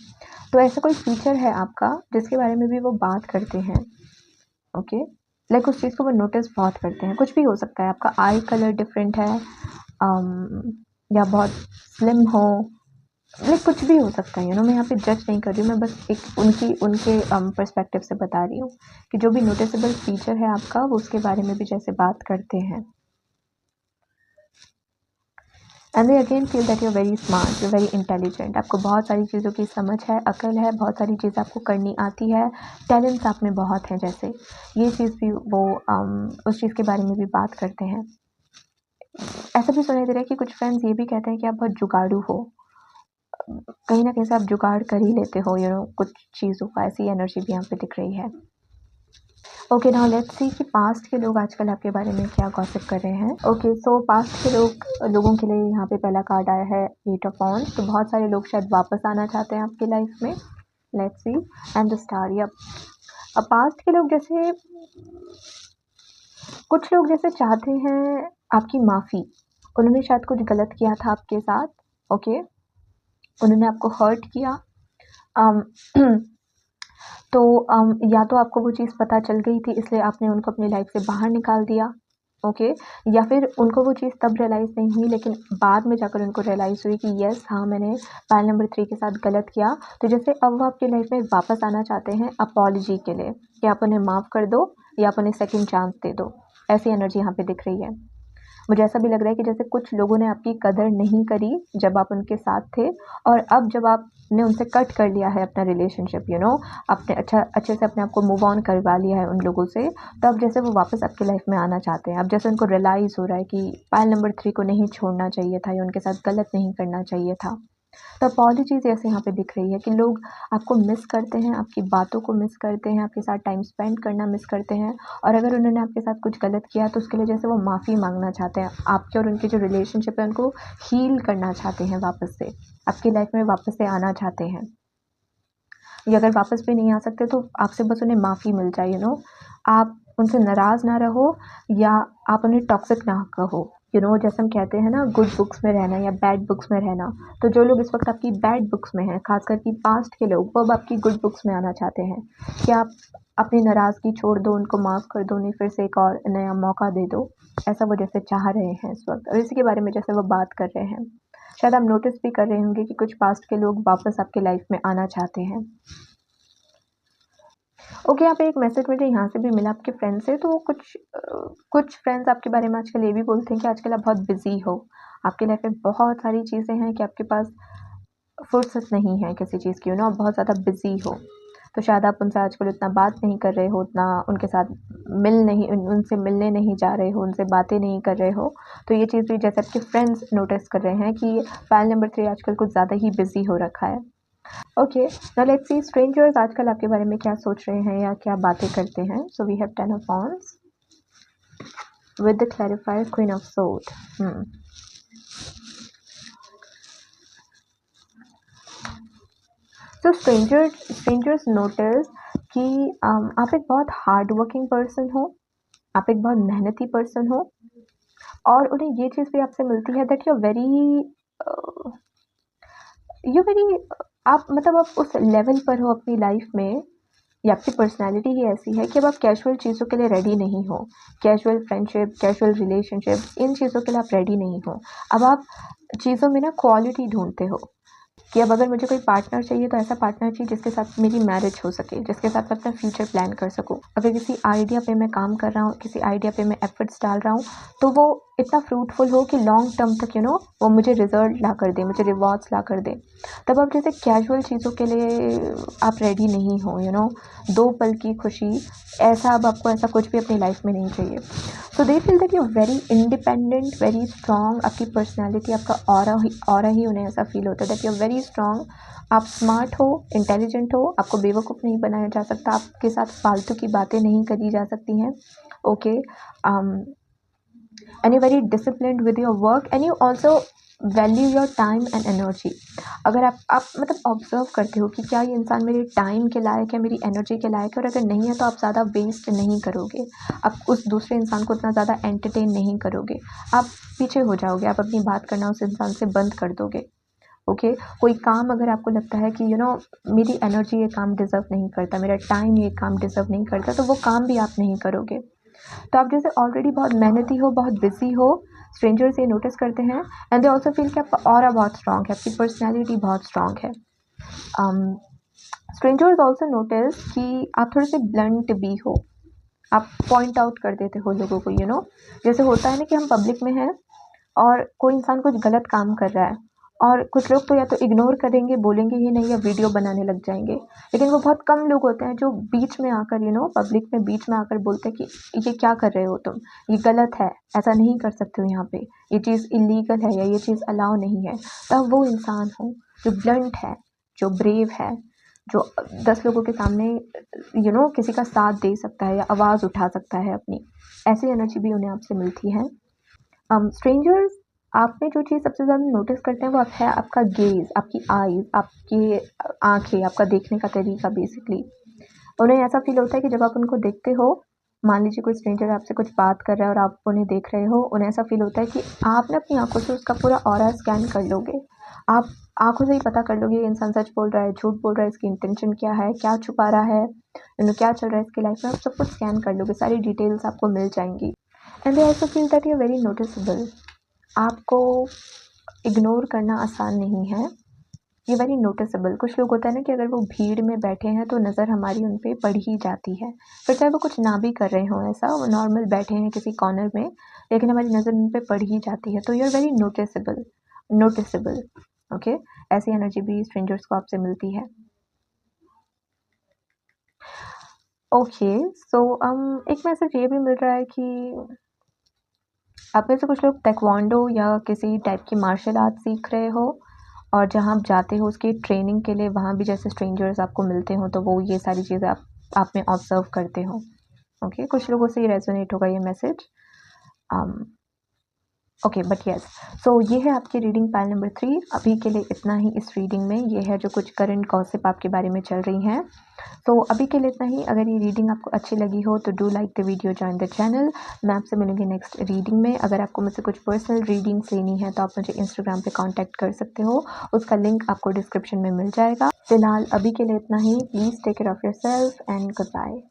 तो ऐसा कोई फीचर है आपका जिसके बारे में भी वो बात करते हैं। ओके, लाइक उस चीज़ को वो नोटिस बहुत करते हैं। कुछ भी हो सकता है, आपका आई कलर डिफरेंट है, या बहुत स्लिम हो, लाइक कुछ भी हो सकता है। मैं यहाँ पे जज नहीं कर रही हूँ, मैं बस एक उनके पर्सपेक्टिव से बता रही हूँ कि जो भी नोटिसेबल फीचर है आपका, वो उसके बारे में भी जैसे बात करते हैं। And they again feel that you are very smart, you very intelligent. आपको बहुत सारी चीज़ों की समझ है, अकल है, बहुत सारी चीज़ें आपको करनी आती है, टैलेंट्स आप में बहुत हैं। जैसे ये चीज़ भी वो उस चीज़ के बारे में भी बात करते हैं। ऐसा भी सुनाई दे रहा है कि कुछ फ्रेंड्स ये भी कहते हैं कि आप बहुत जुगाड़ू हो, कहीं ना कहीं से आप जुगाड़ कर ही लेते हो कुछ चीज़ों का, ऐसी एनर्जी भी यहाँ पे दिख रही है। ओके, नाउ लेट्स सी कि पास्ट के लोग आजकल आपके बारे में क्या गॉसिप कर रहे हैं। ओके, सो पास्ट के लोगों के लिए यहाँ पे पहला कार्ड आया है 8 ऑफ वांड्स। तो बहुत सारे लोग शायद वापस आना चाहते हैं आपकी लाइफ में। Let's see and the star. या पास्ट के लोग जैसे, कुछ लोग जैसे चाहते हैं आपकी माफ़ी। उन्होंने शायद कुछ गलत किया था आपके साथ। ओके, उन्होंने आपको हर्ट किया। तो या तो आपको वो चीज़ पता चल गई थी, इसलिए आपने उनको अपनी लाइफ से बाहर निकाल दिया। ओके, या फिर उनको वो चीज़ तब रियलाइज़ नहीं हुई, लेकिन बाद में जाकर उनको रियलाइज़ हुई कि यस हाँ, मैंने पाइल नंबर 3 के साथ गलत किया। तो जैसे अब वो आपकी लाइफ में वापस आना चाहते हैं अपॉलजी के लिए, कि आप उन्हें माफ़ कर दो या आप उन्हें सेकेंड चांस दे दो। ऐसी एनर्जी यहाँ पे दिख रही है। मुझे ऐसा भी लग रहा है कि जैसे कुछ लोगों ने आपकी कदर नहीं करी जब आप उनके साथ थे, और अब जब आपने उनसे कट कर लिया है अपना रिलेशनशिप, आपने अच्छे से अपने आप को मूव ऑन करवा लिया है उन लोगों से, तो अब जैसे वो वापस आपकी लाइफ में आना चाहते हैं। अब जैसे उनको रियलाइज़ हो रहा है कि पाइल नंबर 3 को नहीं छोड़ना चाहिए था या उनके साथ गलत नहीं करना चाहिए था। तो अपॉलजीज़ ऐसे यहाँ पे दिख रही है कि लोग आपको मिस करते हैं, आपकी बातों को मिस करते हैं, आपके साथ टाइम स्पेंड करना मिस करते हैं, और अगर उन्होंने आपके साथ कुछ गलत किया तो उसके लिए जैसे वो माफ़ी मांगना चाहते हैं। आपके और उनकी जो रिलेशनशिप है उनको हील करना चाहते हैं, वापस से आपकी लाइफ में वापस से आना चाहते हैं। या अगर वापस भी नहीं आ सकते तो आपसे बस उन्हें माफ़ी मिल जाए। आप उनसे नाराज़ ना रहो या आप उन्हें टॉक्सिक ना कहो। जैसे हम कहते हैं ना, गुड बुक्स में रहना या बैड बुक्स में रहना। तो जो लोग इस वक्त आपकी बैड बुक्स में हैं, खासकर कि पास्ट के लोग, वो अब आपकी गुड बुक्स में आना चाहते हैं कि आप अपनी नाराज़गी छोड़ दो, उनको माफ़ कर दो, उन्हें फिर से एक और नया मौका दे दो। ऐसा वो जैसे चाह रहे हैं इस वक्त, और इसी के बारे में जैसे वो बात कर रहे हैं। शायद आप नोटिस भी कर रहे होंगे कि कुछ पास्ट के लोग वापस आपके लाइफ में आना चाहते हैं। ओके, यहाँ पे एक मैसेज मुझे यहाँ से भी मिला आपके फ्रेंड से। तो कुछ फ्रेंड्स आपके बारे में आजकल ये भी बोलते हैं कि आजकल आप बहुत बिजी हो, आपकी लाइफ में बहुत सारी चीज़ें हैं कि आपके पास फुर्सत नहीं है किसी चीज़ की, आप बहुत ज़्यादा बिजी हो। तो शायद आप उनसे आजकल उतना बात नहीं कर रहे हो, उतना उनके साथ उनसे मिलने नहीं जा रहे हो, उनसे बातें नहीं कर रहे हो। तो ये चीज़ भी जैसे आपके फ्रेंड्स नोटिस कर रहे हैं कि पाइल नंबर 3 आजकल कुछ ज़्यादा ही बिजी हो रखा है। Okay, now let's see strangers आजकल आपके बारे में क्या सोच रहे हैं या क्या बातें करते हैं। So we have 10 of wands with the clarifier queen of sword. So strangers notice कि आप एक बहुत हार्ड वर्किंग पर्सन हो, आप एक बहुत मेहनती पर्सन हो, और उन्हें ये चीज़ भी आपसे मिलती है दैट यू वेरी आप मतलब आप उस लेवल पर हो अपनी लाइफ में, या आपकी पर्सनैलिटी ही ऐसी है कि अब आप कैजुअल चीज़ों के लिए रेडी नहीं हो। कैजुअल फ्रेंडशिप, कैजुअल रिलेशनशिप, इन चीज़ों के लिए आप रेडी नहीं हो। अब आप चीज़ों में ना क्वालिटी ढूंढते हो कि अब अगर मुझे कोई पार्टनर चाहिए तो ऐसा पार्टनर चाहिए जिसके साथ मेरी मैरिज हो सके, जिसके साथ मैं अपना फ्यूचर प्लान कर सकूँ। अगर किसी आइडिया पे मैं काम कर रहा हूँ, किसी आइडिया पे मैं एफर्ट्स डाल रहा हूँ, तो वो इतना फ्रूटफुल हो कि लॉन्ग टर्म तक वो मुझे रिजल्ट ला कर दे, मुझे रिवॉर्ड्स ला कर दे। तब अब जैसे कैजुअल चीज़ों के लिए आप रेडी नहीं हो, 2 पल की खुशी, ऐसा अब आपको ऐसा कुछ भी अपनी लाइफ में नहीं चाहिए। So they feel that you very independent, very strong. आपकी पर्सनैलिटी, आपका ऑरा ही उन्हें ऐसा फील होता है that you are very strong. आप स्मार्ट हो, इंटेलिजेंट हो, आपको बेवकूफ़ नहीं बनाया जा सकता, आपके साथ फालतू की बातें नहीं करी जा सकती हैं। Okay, and you very disciplined with your work, and you also value your time and energy. अगर आप मतलब ऑब्जर्व करते हो कि क्या ये इंसान मेरे टाइम के लायक है, मेरी एनर्जी के लायक है, और अगर नहीं है तो आप ज़्यादा वेस्ट नहीं करोगे, आप उस दूसरे इंसान को उतना ज़्यादा एंटरटेन नहीं करोगे, आप पीछे हो जाओगे, आप अपनी बात करना उस इंसान से बंद कर दोगे। ओके, कोई काम अगर आपको लगता है कि मेरी एनर्जी ये काम डिज़र्व नहीं करता, मेरा टाइम ये काम डिज़र्व नहीं करता, तो वो काम भी आप नहीं करोगे। तो आप जैसे ऑलरेडी बहुत मेहनती हो, बहुत बिजी हो, स्ट्रेंजर्स ये नोटिस करते हैं, एंड दे ऑल्सो फील कि आपका ऑरा बहुत स्ट्रांग है, आपकी पर्सनैलिटी बहुत स्ट्रांग है। स्ट्रेंजर्स ऑल्सो नोटिस कि आप थोड़े से ब्लंट भी हो, आप पॉइंट आउट कर देते हो लोगों को। जैसे होता है ना कि हम पब्लिक में हैं और कोई इंसान कुछ गलत काम कर रहा है और कुछ लोग तो या तो इग्नोर करेंगे, बोलेंगे ही नहीं या वीडियो बनाने लग जाएंगे। लेकिन वो बहुत कम लोग होते हैं जो बीच में आकर पब्लिक में बीच में आकर बोलते हैं कि ये क्या कर रहे हो तुम, ये गलत है, ऐसा नहीं कर सकते हो, यहाँ पे ये चीज़ इलीगल है या ये चीज़ अलाउ नहीं है। तब वो इंसान हो जो ब्लंट है, जो ब्रेव है, जो 10 लोगों के सामने किसी का साथ दे सकता है या आवाज़ उठा सकता है अपनी। ऐसी एनर्जी भी उन्हें आपसे मिलती है। स्ट्रेंजर्स आप में जो चीज़ सबसे ज़्यादा नोटिस करते हैं वो है आपका गेज़, आपकी आईज़, आपकी आँखें, आपका देखने का तरीका बेसिकली। उन्हें ऐसा फ़ील होता है कि जब आप उनको देखते हो, मान लीजिए कोई स्ट्रेंजर आपसे कुछ बात कर रहा है और आप उन्हें देख रहे हो, उन्हें ऐसा फ़ील होता है कि आप ना अपनी आँखों से उसका पूरा ऑरा स्कैन कर लोगे। आप आँखों से ही पता कर लोगे ये इंसान सच बोल रहा है, झूठ बोल रहा है, इसकी इंटेंशन क्या है, क्या छुपा रहा है, क्या चल रहा है इसकी लाइफ़ में, आप सब कुछ स्कैन कर लोगे, सारी डिटेल्स आपको मिल जाएँगी। And they also feel that you are very noticeable. आपको इग्नोर करना आसान नहीं है, ये वेरी नोटिसेबल। कुछ लोग होता है ना कि अगर वो भीड़ में बैठे हैं तो नज़र हमारी उन पे पड़ ही जाती है, फिर चाहे वो कुछ ना भी कर रहे हों, ऐसा वो नॉर्मल बैठे हैं किसी कॉर्नर में, लेकिन हमारी नज़र उन पे पड़ ही जाती है। तो you are very noticeable. Okay, ऐसी एनर्जी भी स्ट्रेंजर्स को आपसे मिलती है। ओके, सो एक मैसेज ये भी मिल रहा है कि आप में से कुछ लोग ताइक्वांडो या किसी टाइप की मार्शल आर्ट सीख रहे हो, और जहाँ आप जाते हो उसकी ट्रेनिंग के लिए, वहाँ भी जैसे स्ट्रेंजर्स आपको मिलते हो तो वो ये सारी चीज़ें आप में ऑब्जर्व करते हो। ओके, कुछ लोगों से ये रेजोनेट होगा ये मैसेज। ओके, बट यस, सो ये है आपकी रीडिंग पाइल नंबर 3। अभी के लिए इतना ही इस रीडिंग में। ये है जो कुछ करंट गॉसिप आपके बारे में चल रही हैं। तो अभी के लिए इतना ही। अगर ये रीडिंग आपको अच्छी लगी हो तो do like the video, join the channel. मैं आपसे मिलूंगी नेक्स्ट रीडिंग में। अगर आपको मुझसे कुछ पर्सनल रीडिंग्स लेनी है तो आप मुझे इंस्टाग्राम पे कांटेक्ट कर सकते हो, उसका लिंक आपको डिस्क्रिप्शन में मिल जाएगा। फिलहाल अभी के लिए इतना ही। Please take care of yourself and good bye.